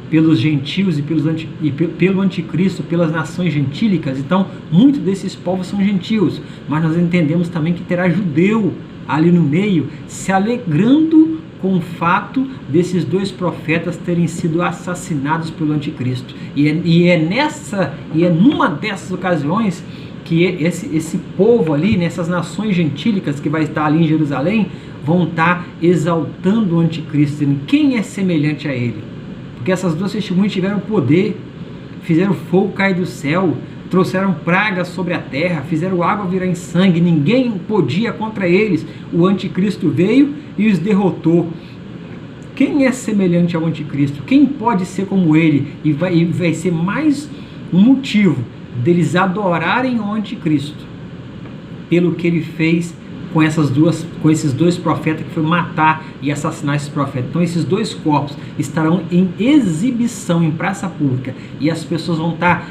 pelos gentios e pelo anticristo, pelas nações gentílicas. Então, muitos desses povos são gentios, mas nós entendemos também que terá judeu ali no meio, se alegrando com o fato desses dois profetas terem sido assassinados pelo anticristo. E é numa dessas ocasiões que esse povo ali, nessas nações gentílicas que vai estar ali em Jerusalém, vão estar exaltando o anticristo, dizendo quem é semelhante a ele. Porque essas duas testemunhas tiveram poder, fizeram fogo cair do céu, trouxeram pragas sobre a terra, fizeram água virar em sangue, ninguém podia contra eles. O anticristo veio e os derrotou. Quem é semelhante ao anticristo? Quem pode ser como ele? E vai ser mais um motivo deles adorarem o anticristo, pelo que ele fez com esses dois profetas, que foi matar e assassinar esses profetas. Então esses dois corpos estarão em exibição em praça pública, e as pessoas vão estar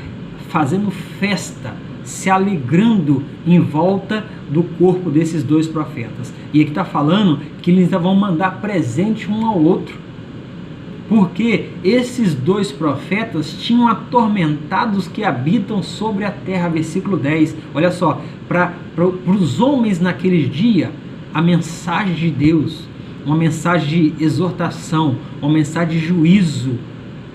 fazendo festa, se alegrando em volta do corpo desses dois profetas. E aqui está falando que eles vão mandar presente um ao outro, porque esses dois profetas tinham atormentado os que habitam sobre a terra. Versículo 10, olha só, para os homens naqueles dias, a mensagem de Deus, uma mensagem de exortação, uma mensagem de juízo,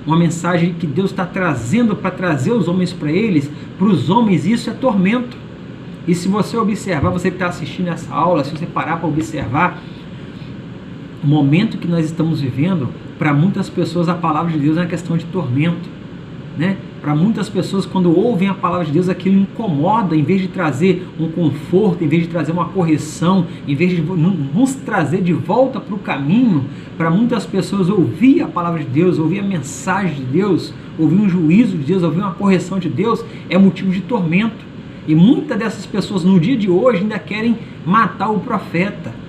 uma mensagem que Deus está trazendo para trazer os homens para eles. Para os homens isso é tormento. E se você observar, você que está assistindo essa aula, se você parar para observar o momento que nós estamos vivendo, para muitas pessoas a palavra de Deus é uma questão de tormento, né? Para muitas pessoas, quando ouvem a palavra de Deus, aquilo incomoda, em vez de trazer um conforto, em vez de trazer uma correção, em vez de nos trazer de volta para o caminho. Para muitas pessoas, ouvir a palavra de Deus, ouvir a mensagem de Deus, ouvir um juízo de Deus, ouvir uma correção de Deus, é motivo de tormento. E muitas dessas pessoas, no dia de hoje, ainda querem matar o profeta.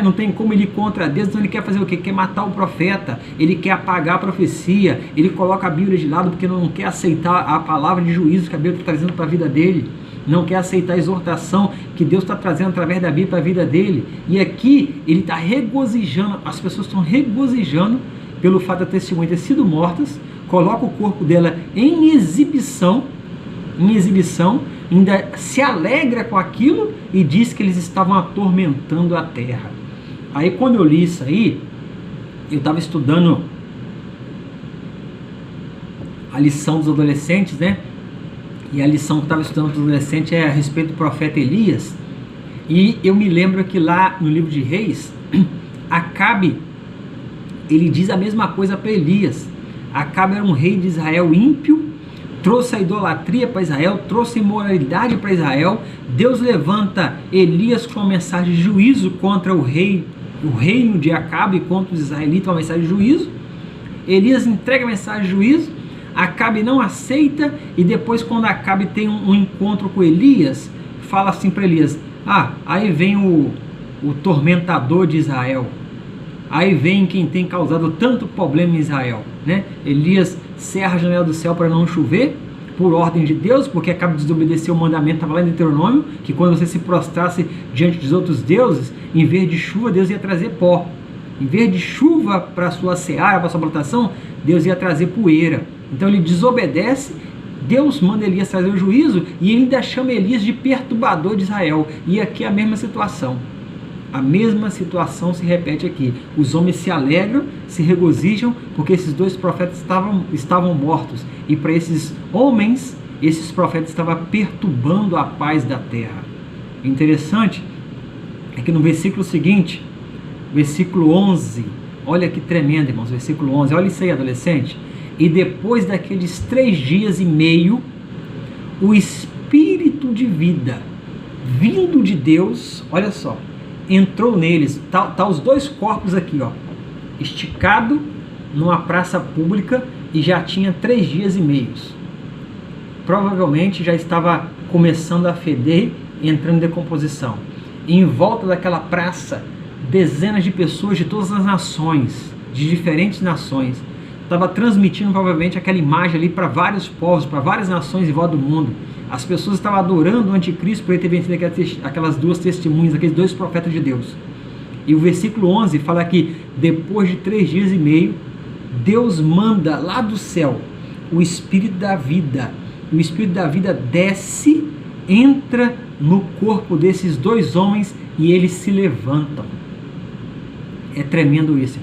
Não tem como ele ir contra Deus, então ele quer fazer o quê? Quer matar o profeta, ele quer apagar a profecia, ele coloca a Bíblia de lado porque não quer aceitar a palavra de juízo que a Bíblia está trazendo para a vida dele, não quer aceitar a exortação que Deus está trazendo através da Bíblia para a vida dele. E aqui ele está regozijando, as pessoas estão regozijando pelo fato da testemunha ter sido mortas, coloca o corpo dela em exibição, ainda se alegra com aquilo e diz que eles estavam atormentando a terra. Aí quando eu li isso aí, eu estava estudando a lição dos adolescentes, E a lição que eu estava estudando dos adolescentes é a respeito do profeta Elias. E eu me lembro que lá no livro de Reis, Acabe, ele diz a mesma coisa para Elias. Acabe era um rei de Israel ímpio, trouxe a idolatria para Israel, trouxe a imoralidade para Israel. Deus levanta Elias com uma mensagem de juízo contra o reino de Acabe, contra os israelitas, uma mensagem de juízo. Elias entrega a mensagem de juízo, Acabe não aceita, e depois, quando Acabe tem um encontro com Elias, fala assim para Elias: aí vem o tormentador de Israel, aí vem quem tem causado tanto problema em Israel, Elias cerra a janela do céu para não chover, por ordem de Deus, porque Acabe desobedeceu o mandamento, estava lá em Deuteronômio, que quando você se prostrasse diante dos outros deuses, em vez de chuva, Deus ia trazer pó. Em vez de chuva para a sua seara, para a sua plantação, Deus ia trazer poeira. Então ele desobedece, Deus manda Elias trazer o juízo, e ele ainda chama Elias de perturbador de Israel. E aqui é a mesma situação. A mesma situação se repete aqui. Os homens se alegram, se regozijam, porque esses dois profetas estavam mortos. E para esses homens, esses profetas estavam perturbando a paz da terra. Interessante é que no versículo seguinte, versículo 11, olha que tremendo, irmãos, versículo 11, olha isso aí, adolescente. E depois daqueles 3 dias e meio, o Espírito de vida, vindo de Deus, olha só, entrou neles. Tá os dois corpos aqui, esticado numa praça pública, e já tinha 3 dias e meio. Provavelmente já estava começando a feder, entrando em decomposição. E em volta daquela praça, dezenas de pessoas de todas as nações, de diferentes nações, estava transmitindo provavelmente aquela imagem ali para vários povos, para várias nações em volta do mundo. As pessoas estavam adorando o anticristo por ele ter vencido aquelas 2 testemunhas, aqueles 2 profetas de Deus. E o versículo 11 fala que depois de 3 dias e meio, Deus manda lá do céu o Espírito da vida. O Espírito da vida desce, entra no corpo desses 2 homens e eles se levantam. É tremendo isso,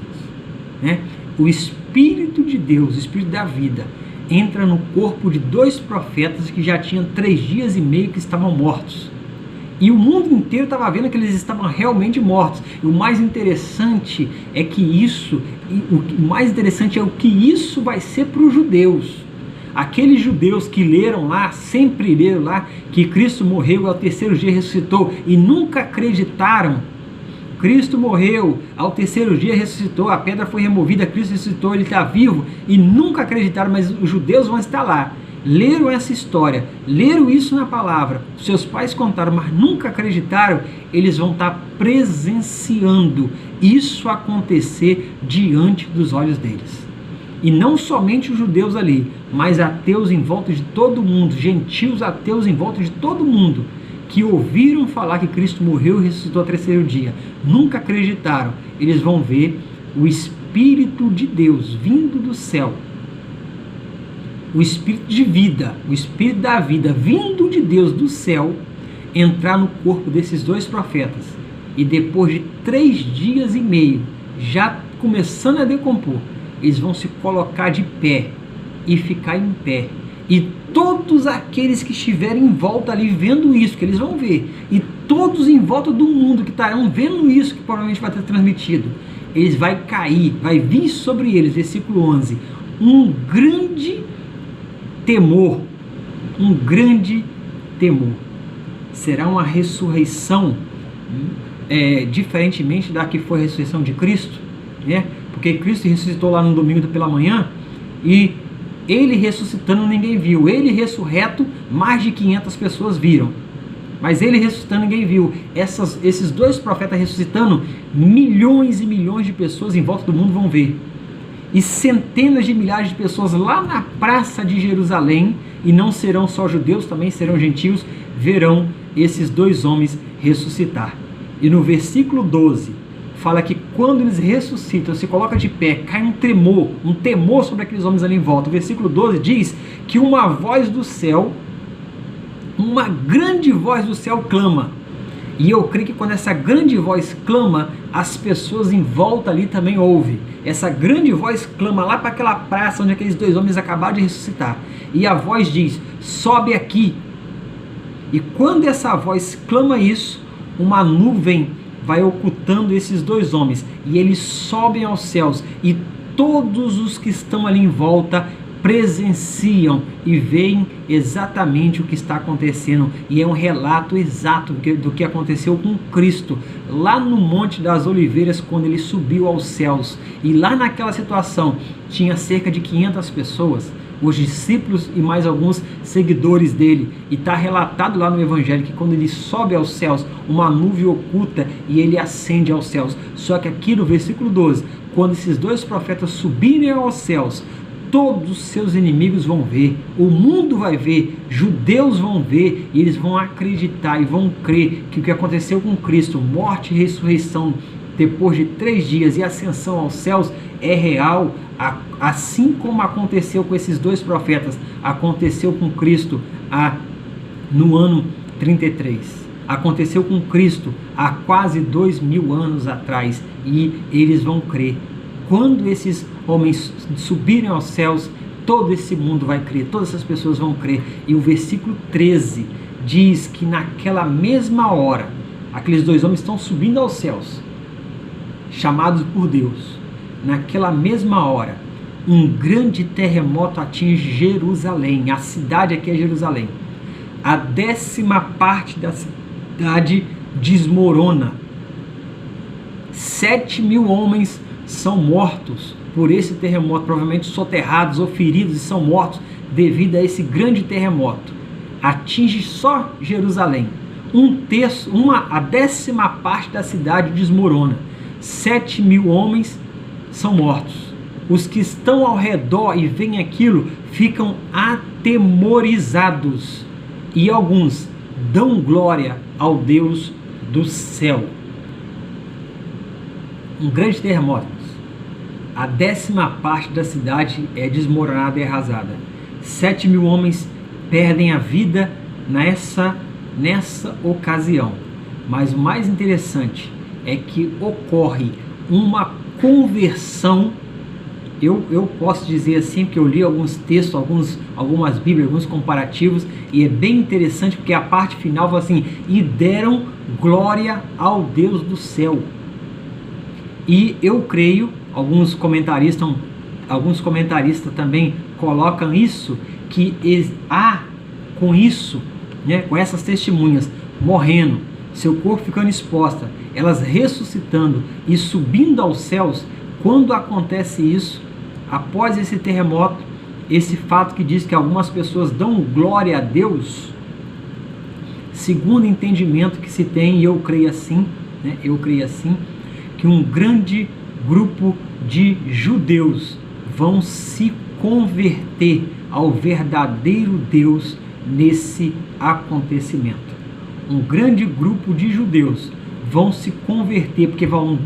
irmãos, O Espírito de Deus, o Espírito da vida, entra no corpo de 2 profetas que já tinham 3 dias e meio que estavam mortos. E o mundo inteiro estava vendo que eles estavam realmente mortos. E o mais interessante é que o que isso vai ser para os judeus. Aqueles judeus que leram lá, sempre leram lá, que Cristo morreu e ao 3º dia ressuscitou, e nunca acreditaram. Cristo morreu, ao 3º dia ressuscitou, a pedra foi removida, Cristo ressuscitou, ele está vivo, e nunca acreditaram, mas os judeus vão estar lá. Leram essa história, leram isso na palavra, seus pais contaram, mas nunca acreditaram. Eles vão estar presenciando isso acontecer diante dos olhos deles. E não somente os judeus ali, mas ateus em volta de todo mundo, gentios ateus em volta de todo mundo, que ouviram falar que Cristo morreu e ressuscitou ao 3º dia, nunca acreditaram. Eles vão ver o Espírito de Deus vindo do céu, o Espírito de vida, o Espírito da vida vindo de Deus do céu, entrar no corpo desses 2 profetas. E depois de 3 dias e meio, já começando a decompor, eles vão se colocar de pé e ficar em pé. E todos aqueles que estiverem em volta ali vendo isso, que eles vão ver, e todos em volta do mundo que estarão vendo isso, que provavelmente vai ter transmitido, eles vai cair, vai vir sobre eles, versículo 11, um grande temor, um grande temor. Será uma ressurreição diferentemente da que foi a ressurreição de Cristo, né? Porque Cristo ressuscitou lá no domingo pela manhã e ele ressuscitando ninguém viu. Ele ressurreto, mais de 500 pessoas viram. Mas ele ressuscitando ninguém viu. Esses dois profetas ressuscitando, milhões e milhões de pessoas em volta do mundo vão ver. E centenas de milhares de pessoas lá na praça de Jerusalém, e não serão só judeus, também serão gentios, verão esses dois homens ressuscitar. E no versículo 12, fala que quando eles ressuscitam, se coloca de pé, cai um temor sobre aqueles homens ali em volta. O versículo 12 diz que uma voz do céu, uma grande voz do céu clama. E eu creio que quando essa grande voz clama, as pessoas em volta ali também ouvem. Essa grande voz clama lá para aquela praça onde aqueles dois homens acabaram de ressuscitar. E a voz diz, sobe aqui. E quando essa voz clama isso, uma nuvem vai ocultando esses dois homens. E eles sobem aos céus. E todos os que estão ali em volta presenciam e veem exatamente o que está acontecendo, e é um relato exato do que aconteceu com Cristo lá no Monte das Oliveiras, quando ele subiu aos céus. E lá naquela situação tinha cerca de 500 pessoas, os discípulos e mais alguns seguidores dele, e está relatado lá no Evangelho que quando ele sobe aos céus, uma nuvem oculta e ele ascende aos céus. Só que aqui no versículo 12, quando esses dois profetas subirem aos céus, todos os seus inimigos vão ver, o mundo vai ver, judeus vão ver, e eles vão acreditar e vão crer que o que aconteceu com Cristo, morte e ressurreição depois de 3 dias e ascensão aos céus, é real, assim como aconteceu com esses dois profetas, aconteceu com Cristo no ano 33. Aconteceu com Cristo há quase 2000 anos atrás, e eles vão crer. Quando esses homens subirem aos céus, todo esse mundo vai crer, todas essas pessoas vão crer. E o versículo 13 diz que naquela mesma hora, aqueles dois homens estão subindo aos céus, chamados por Deus. Naquela mesma hora, um grande terremoto atinge Jerusalém, a cidade aqui é Jerusalém. A 10ª parte da cidade desmorona. 7.000 homens são mortos por esse terremoto, provavelmente soterrados ou feridos, e são mortos devido a esse grande terremoto. Atinge só Jerusalém. A 10ª parte da cidade desmorona. 7.000 homens são mortos. Os que estão ao redor e veem aquilo ficam atemorizados, e alguns dão glória ao Deus do céu. Um grande terremoto. A 10ª parte da cidade é desmoronada e arrasada. 7.000 homens perdem a vida nessa ocasião. Mas o mais interessante é que ocorre uma conversão. Eu posso dizer assim, porque eu li alguns textos, algumas bíblias, alguns comparativos, e é bem interessante porque a parte final fala assim, e deram glória ao Deus do céu. E eu creio, alguns comentaristas também colocam isso, que há com isso, né, com essas testemunhas morrendo, seu corpo ficando exposta, elas ressuscitando e subindo aos céus. Quando acontece isso, após esse terremoto, esse fato que diz que algumas pessoas dão glória a Deus, segundo o entendimento que se tem, e eu creio assim, que um grande grupo de judeus vão se converter ao verdadeiro Deus nesse acontecimento. Um grande grupo de judeus vão se converter, porque vão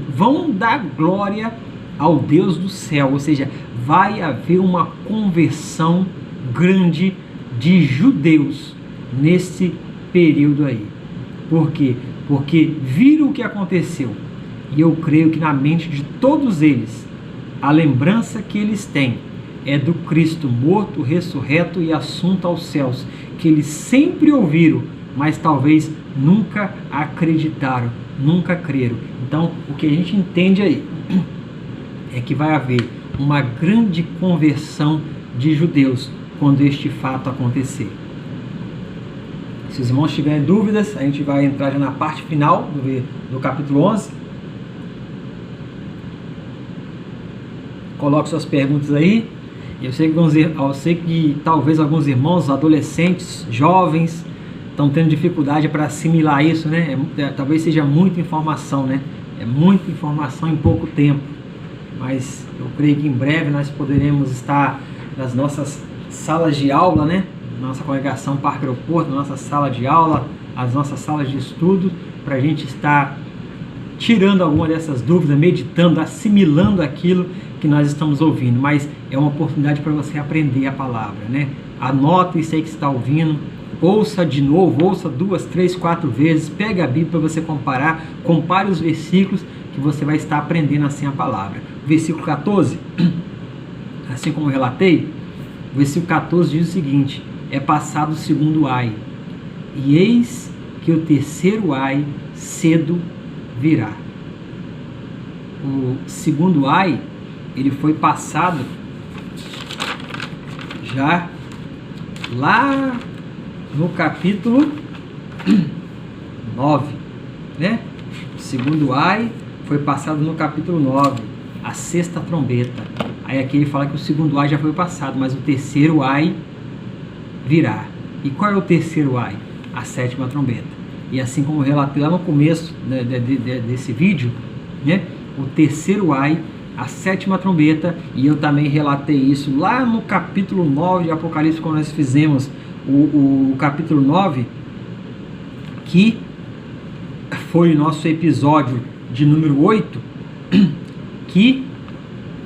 dar glória ao Deus do céu, ou seja, vai haver uma conversão grande de judeus nesse período aí. Por quê? Porque viram o que aconteceu. E eu creio que na mente de todos eles, a lembrança que eles têm é do Cristo morto, ressurreto e assunto aos céus, que eles sempre ouviram, mas talvez nunca acreditaram, nunca creram. Então, o que a gente entende aí é que vai haver uma grande conversão de judeus quando este fato acontecer. Se os irmãos tiverem dúvidas, a gente vai entrar já na parte final do capítulo 11. Coloque suas perguntas aí. Eu sei que talvez alguns irmãos, adolescentes, jovens, estão tendo dificuldade para assimilar isso, né? Talvez seja muita informação, né? É muita informação em pouco tempo. Mas eu creio que em breve nós poderemos estar nas nossas salas de aula, né? Nossa congregação Parque Aeroporto, nossa sala de aula, as nossas salas de estudo, para a gente estar tirando alguma dessas dúvidas, meditando, assimilando aquilo que nós estamos ouvindo. Mas é uma oportunidade para você aprender a palavra, né? Anota isso aí que você está ouvindo, ouça de novo, ouça 2, 3, 4 vezes, pega a Bíblia para você comparar, compare os versículos que você vai estar aprendendo assim a palavra. Versículo 14, assim como eu relatei, o versículo 14 diz o seguinte: é passado o segundo ai, e eis que o terceiro ai cedo virá. O segundo ai, ele foi passado já lá no capítulo 9, né? O segundo ai foi passado no capítulo 9, a sexta trombeta. Aí aqui ele fala que o segundo ai já foi passado, mas o terceiro ai virá. E qual é o terceiro ai? A sétima trombeta. E assim como eu relatei lá no começo desse vídeo, né? O terceiro ai, a sétima trombeta, e eu também relatei isso lá no capítulo 9 de Apocalipse, quando nós fizemos o capítulo 9, que foi o nosso episódio de número 8, que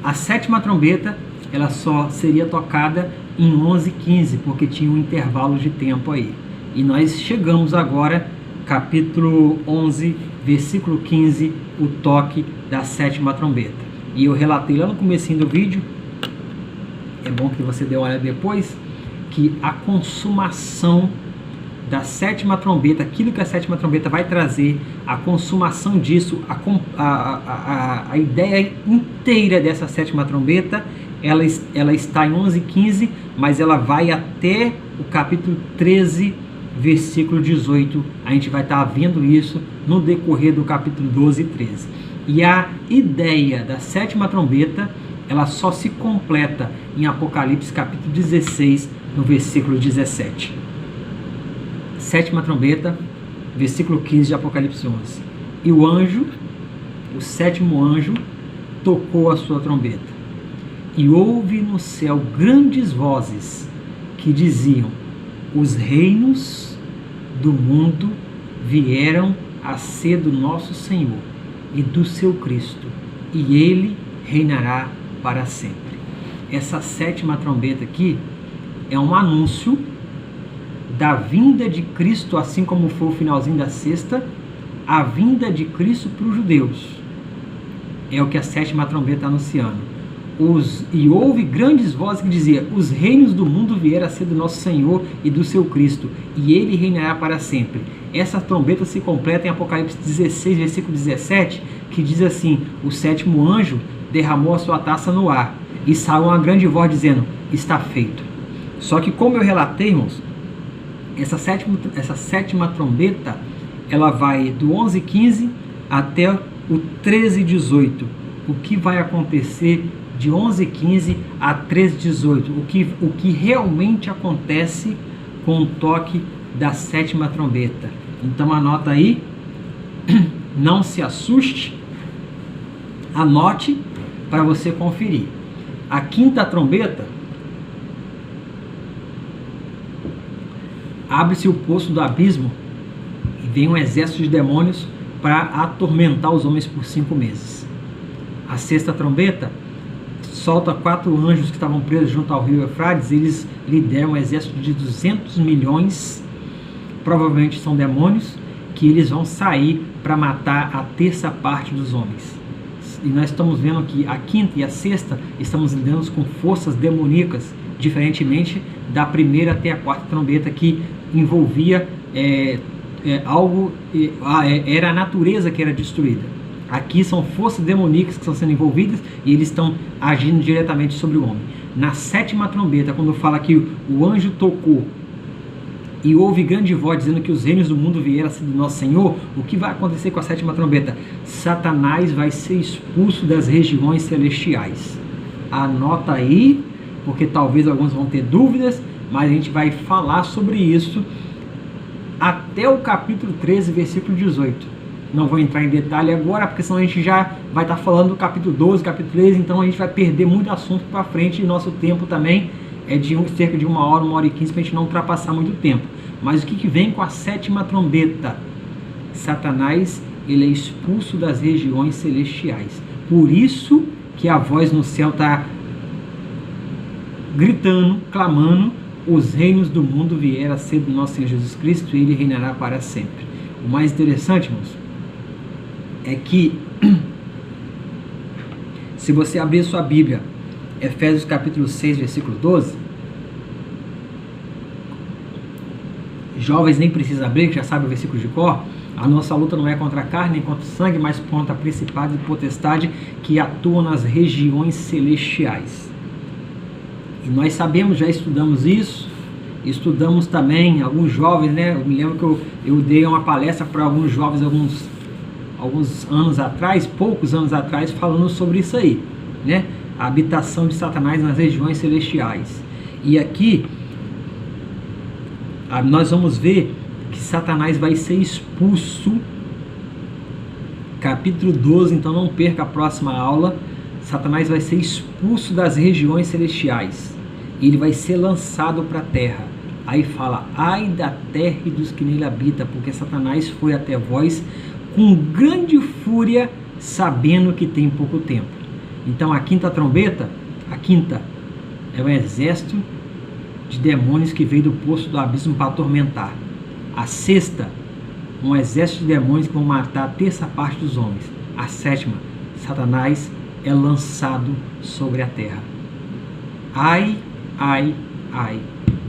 a sétima trombeta ela só seria tocada em 11h15, porque tinha um intervalo de tempo aí. E nós chegamos agora, capítulo 11, versículo 15, o toque da sétima trombeta. E eu relatei lá no comecinho do vídeo, é bom que você dê uma olhada depois, que a consumação da sétima trombeta, aquilo que a sétima trombeta vai trazer, a consumação disso, a ideia inteira dessa sétima trombeta, ela está em 11h15, mas ela vai até o capítulo 13, versículo 18. A gente vai estar vendo isso no decorrer do capítulo 12 e 13. E a ideia da sétima trombeta, ela só se completa em Apocalipse capítulo 16, no versículo 17. Sétima trombeta, versículo 15 de Apocalipse 11. E o anjo, o sétimo anjo, tocou a sua trombeta. E houve no céu grandes vozes que diziam: os reinos do mundo vieram a ser do nosso Senhor e do seu Cristo, e ele reinará para sempre. Essa sétima trombeta aqui é um anúncio da vinda de Cristo, assim como foi o finalzinho da sexta, a vinda de Cristo para os judeus. É o que a sétima trombeta está anunciando. E houve grandes vozes que diziam: os reinos do mundo vieram a ser do nosso Senhor e do seu Cristo, e ele reinará para sempre. Essa trombeta se completa em Apocalipse 16, versículo 17, que diz assim: o sétimo anjo derramou a sua taça no ar, e saiu uma grande voz dizendo: está feito. Só que, como eu relatei, irmãos, essa sétima trombeta, ela vai do 11h15 até o 13h18. O que vai acontecer de 11h15 a 13h18? O que realmente acontece com o toque da sétima trombeta. Então anota aí, não se assuste, anote para você conferir. A quinta trombeta, abre-se o poço do abismo e vem um exército de demônios para atormentar os homens por 5 meses. A sexta trombeta solta 4 anjos que estavam presos junto ao rio Eufrates. Eles lideram um exército de 200 milhões, provavelmente são demônios, que eles vão sair para matar a terça parte dos homens. E nós estamos vendo que a quinta e a sexta estamos lidando com forças demoníacas, diferentemente da primeira até a quarta trombeta, que envolvia algo, era a natureza que era destruída. Aqui são forças demoníacas que estão sendo envolvidas e eles estão agindo diretamente sobre o homem. Na 7ª trombeta, quando fala que o anjo tocou e houve grande voz dizendo que os reinos do mundo vieram a ser do nosso Senhor, o que vai acontecer com a 7ª trombeta? Satanás vai ser expulso das regiões celestiais. Anota aí, porque talvez alguns vão ter dúvidas, mas a gente vai falar sobre isso até o capítulo 13, versículo 18. Não vou entrar em detalhe agora, porque senão a gente já vai estar falando do capítulo 12, capítulo 13, então a gente vai perder muito assunto para frente, e nosso tempo também é de cerca de 1 hora, 1 hora e 15, para a gente não ultrapassar muito tempo. Mas o que vem com a 7ª trombeta? Satanás, ele é expulso das regiões celestiais. Por isso que a voz no céu está gritando, clamando: os reinos do mundo vieram a ser do nosso Senhor Jesus Cristo e ele reinará para sempre. O mais interessante, irmãos, é que se você abrir sua Bíblia, Efésios capítulo 6, versículo 12, jovens nem precisa abrir, que já sabe o versículo de cor. A nossa luta não é contra a carne nem contra o sangue, mas contra principados e potestade que atuam nas regiões celestiais. E nós sabemos, já estudamos isso, estudamos também alguns jovens, né? Eu me lembro que eu dei uma palestra para alguns jovens alguns anos atrás, poucos anos atrás, falando sobre isso aí, né? A habitação de Satanás nas regiões celestiais. E aqui nós vamos ver que Satanás vai ser expulso, capítulo 12, então não perca a próxima aula. Satanás vai ser expulso das regiões celestiais, ele vai ser lançado para a terra. Aí fala: ai da terra e dos que nele habitam, porque Satanás foi até vós com grande fúria, sabendo que tem pouco tempo. Então a 5ª trombeta, a 5ª, é um exército de demônios que veio do poço do abismo para atormentar. A 6ª, um exército de demônios que vão matar a 1/3 parte dos homens. A 7ª, Satanás é lançado sobre a terra. Ai, ai, ai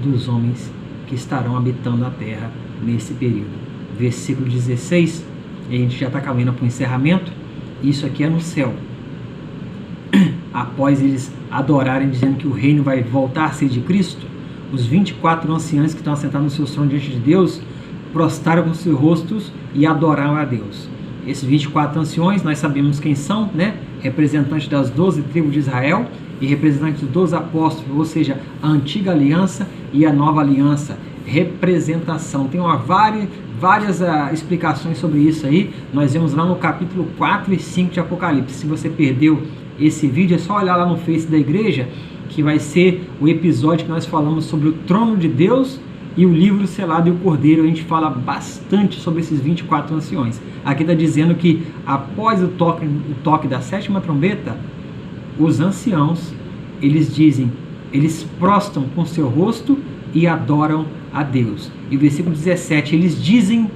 dos homens que estarão habitando a terra nesse período. Versículo 16, e a gente já está caminhando para o encerramento. Isso aqui é no céu. Após eles adorarem, dizendo que o reino vai voltar a ser de Cristo, os 24 anciãos que estão assentados no seu trono diante de Deus prostraram com seus rostos e adoraram a Deus. Esses 24 anciões, nós sabemos quem são, né? Representantes das 12 tribos de Israel e representantes dos 12 apóstolos, ou seja, a antiga aliança e a nova aliança. Representação. Tem várias explicações sobre isso aí. Nós vemos lá no capítulo 4 e 5 de Apocalipse. Se você perdeu esse vídeo, é só olhar lá no Face da igreja, que vai ser o episódio que nós falamos sobre o trono de Deus e o livro selado e o cordeiro. A gente fala bastante sobre esses 24 anciões. Aqui está dizendo que após o toque da 7ª trombeta, os anciãos, eles dizem, eles prostram com seu rosto e adoram a Deus. E o versículo 17, eles dizem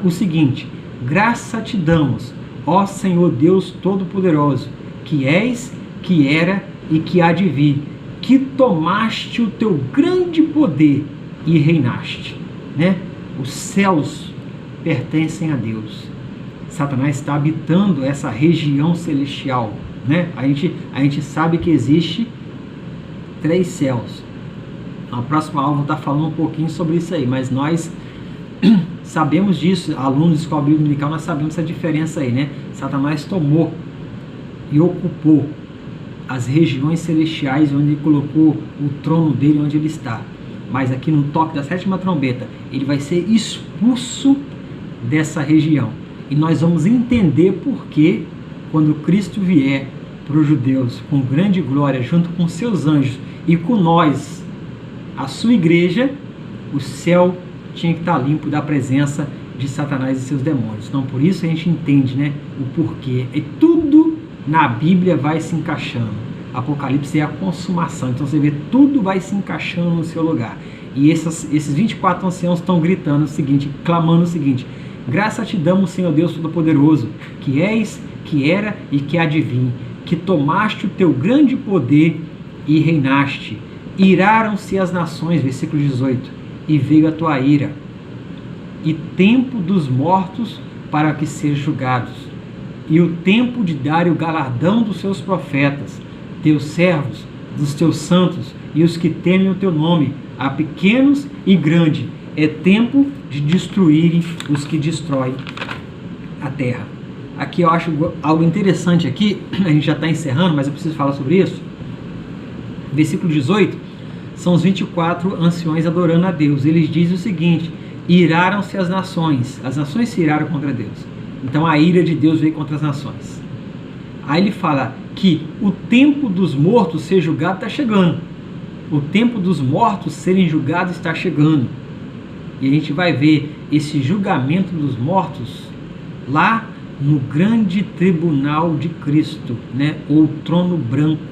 o seguinte: graça te damos, ó Senhor Deus Todo-Poderoso, que és, que era e que há de vir, que tomaste o teu grande poder e reinaste, né? Os céus pertencem a Deus. Satanás está habitando essa região celestial, né? A gente sabe que existe 3 céus. Na próxima aula eu vou estar falando um pouquinho sobre isso aí, mas nós sabemos disso, alunos de escola bíblica dominical, nós sabemos essa diferença aí, né? Satanás tomou e ocupou as regiões celestiais, onde ele colocou o trono dele, onde ele está. Mas aqui no toque da 7ª trombeta, ele vai ser expulso dessa região. E nós vamos entender por que, quando Cristo vier para os judeus com grande glória, junto com seus anjos e com nós, a sua igreja, o céu tinha que estar limpo da presença de Satanás e seus demônios. Então, por isso a gente entende, né, o porquê. E tudo na Bíblia vai se encaixando. Apocalipse é a consumação. Então você vê, tudo vai se encaixando no seu lugar. E esses 24 anciãos estão gritando o seguinte, clamando o seguinte: graça te damos, Senhor Deus Todo-Poderoso, que és, que era e que há de vir, que tomaste o teu grande poder e reinaste. Iraram-se as nações, versículo 18, e veio a tua ira, e tempo dos mortos para que sejam julgados, e o tempo de dar o galardão dos seus profetas, teus servos, dos teus santos e os que temem o teu nome, a pequenos e grandes. É tempo de destruírem os que destroem a terra. Aqui eu acho algo interessante aqui, a gente já está encerrando, mas eu preciso falar sobre isso. Versículo 18, são os 24 anciões adorando a Deus. Eles dizem o seguinte: iraram-se as nações se iraram contra Deus. Então a ira de Deus veio contra as nações. Aí ele fala que o tempo dos mortos ser julgado está chegando. O tempo dos mortos serem julgados está chegando. E a gente vai ver esse julgamento dos mortos lá no grande tribunal de Cristo, né? Ou trono branco,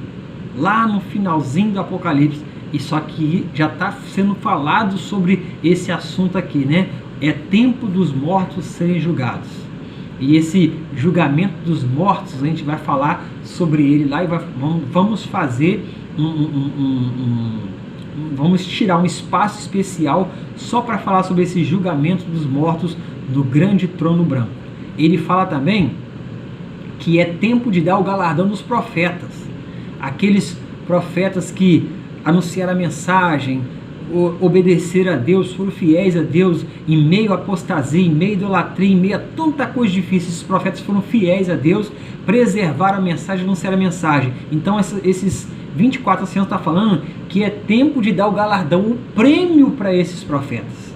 lá no finalzinho do Apocalipse. E só que já está sendo falado sobre esse assunto aqui, né? É tempo dos mortos serem julgados. E esse julgamento dos mortos, a gente vai falar sobre ele lá e vamos fazer vamos tirar um espaço especial só para falar sobre esse julgamento dos mortos do grande trono branco. Ele fala também que é tempo de dar o galardão dos profetas, aqueles profetas que anunciaram a mensagem, obedeceram a Deus, foram fiéis a Deus em meio à apostasia, em meio à idolatria, em meio a tanta coisa difícil. Esses profetas foram fiéis a Deus, preservaram a mensagem, anunciaram a mensagem. Então esses 24 anciãos estão falando que é tempo de dar o galardão, o prêmio para esses profetas.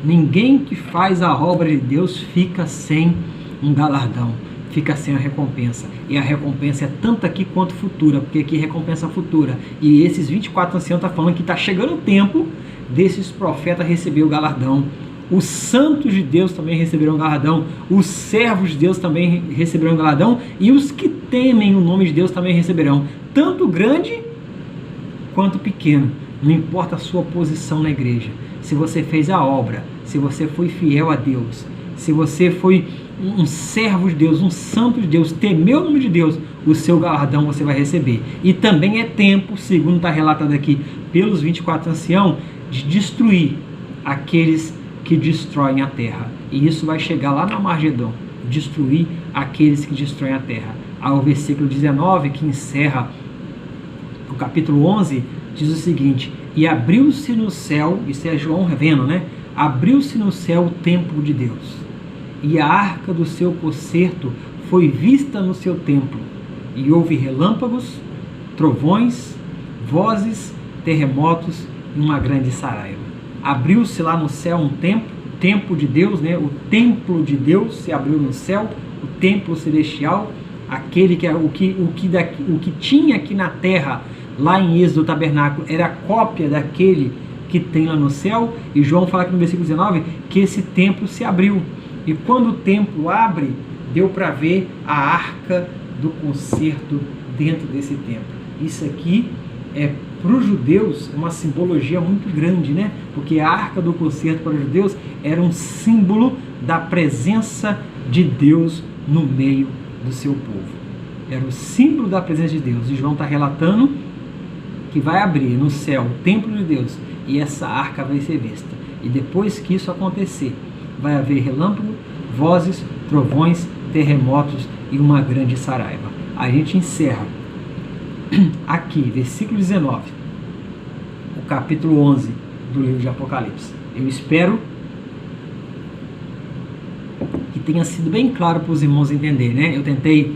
Ninguém que faz a obra de Deus fica sem um galardão, fica sem a recompensa. E a recompensa é tanto aqui quanto futura, porque aqui é recompensa futura. E esses 24 anciãos estão falando que está chegando o tempo desses profetas receber o galardão. Os santos de Deus também receberão o galardão, os servos de Deus também receberão o galardão, e os que temem o nome de Deus também receberão, tanto grande quanto pequeno. Não importa a sua posição na igreja, se você fez a obra, se você foi fiel a Deus, se você foi um servo de Deus, um santo de Deus, temeu o nome de Deus, o seu galardão você vai receber. E também é tempo, segundo está relatado aqui pelos 24 anciãos, de destruir aqueles que destroem a terra. E isso vai chegar lá no Armagedon, destruir aqueles que destroem a terra. Ao versículo 19, que encerra o capítulo 11, diz o seguinte: e abriu-se no céu, isso é João vendo, né? Abriu-se no céu o templo de Deus, e a arca do seu concerto foi vista no seu templo, e houve relâmpagos, trovões, vozes, terremotos e uma grande saraiva. Abriu-se lá no céu um templo de Deus, né? O templo de Deus se abriu no céu, o templo celestial, aquele que é o que tinha aqui na terra, lá em Êxodo, o tabernáculo, era a cópia daquele que tem lá no céu. E João fala aqui no versículo 19 que esse templo se abriu. E quando o templo abre, deu para ver a arca do concerto dentro desse templo. Isso aqui é para os judeus uma simbologia muito grande, né? Porque a arca do concerto para os judeus era um símbolo da presença de Deus no meio do seu povo. Era o símbolo da presença de Deus. E João está relatando que vai abrir no céu o templo de Deus e essa arca vai ser vista. E depois que isso acontecer, vai haver relâmpago, vozes, trovões, terremotos e uma grande saraiva. A gente encerra aqui, versículo 19, o capítulo 11 do livro de Apocalipse. Eu espero que tenha sido bem claro para os irmãos entenderem, né? Eu tentei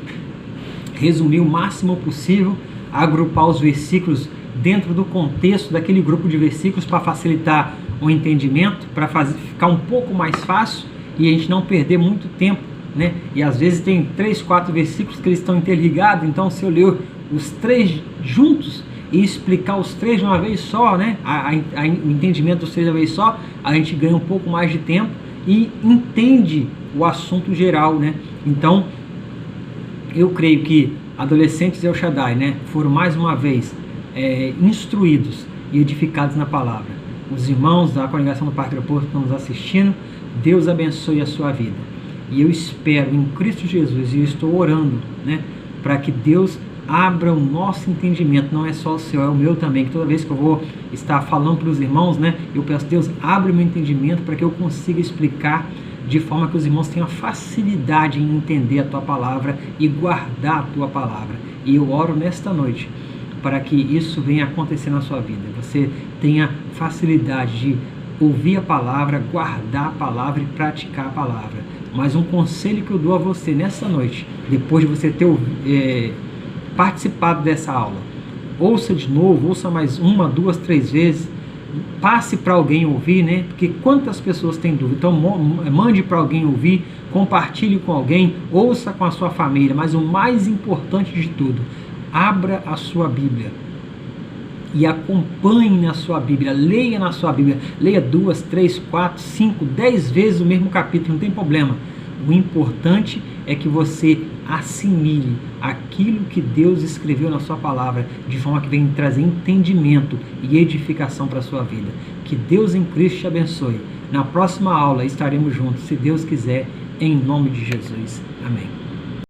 resumir o máximo possível, agrupar os versículos dentro do contexto daquele grupo de versículos para facilitar o entendimento, para ficar um pouco mais fácil e a gente não perder muito tempo, né? E às vezes tem 3, 4 versículos que eles estão interligados, então se eu ler os 3 juntos e explicar os 3 de uma vez só, né? O entendimento dos 3 de uma vez só, a gente ganha um pouco mais de tempo e entende o assunto geral, né? Então, eu creio que adolescentes El Shaddai, né, foram mais uma vez instruídos e edificados na palavra. Os irmãos da congregação do Parque Aeroporto que estão nos assistindo, Deus abençoe a sua vida. E eu espero em Cristo Jesus, e eu estou orando, né, para que Deus abra o nosso entendimento, não é só o seu, é o meu também, que toda vez que eu vou estar falando para os irmãos, né, eu peço, Deus, abre o meu entendimento para que eu consiga explicar de forma que os irmãos tenham facilidade em entender a tua palavra e guardar a tua palavra. E eu oro nesta noite para que isso venha acontecer na sua vida. Você tenha facilidade de ouvir a palavra, guardar a palavra e praticar a palavra. Mas um conselho que eu dou a você nessa noite, depois de você ter participado dessa aula, ouça de novo, ouça mais 1, 2, 3 vezes, passe para alguém ouvir, né? Porque quantas pessoas têm dúvida? Então mande para alguém ouvir, compartilhe com alguém, ouça com a sua família, mas o mais importante de tudo, abra a sua Bíblia e acompanhe na sua Bíblia, leia na sua Bíblia, leia 2, 3, 4, 5, 10 vezes o mesmo capítulo, não tem problema. O importante é que você assimile aquilo que Deus escreveu na sua palavra, de forma que venha trazer entendimento e edificação para a sua vida. Que Deus em Cristo te abençoe. Na próxima aula estaremos juntos, se Deus quiser, em nome de Jesus. Amém.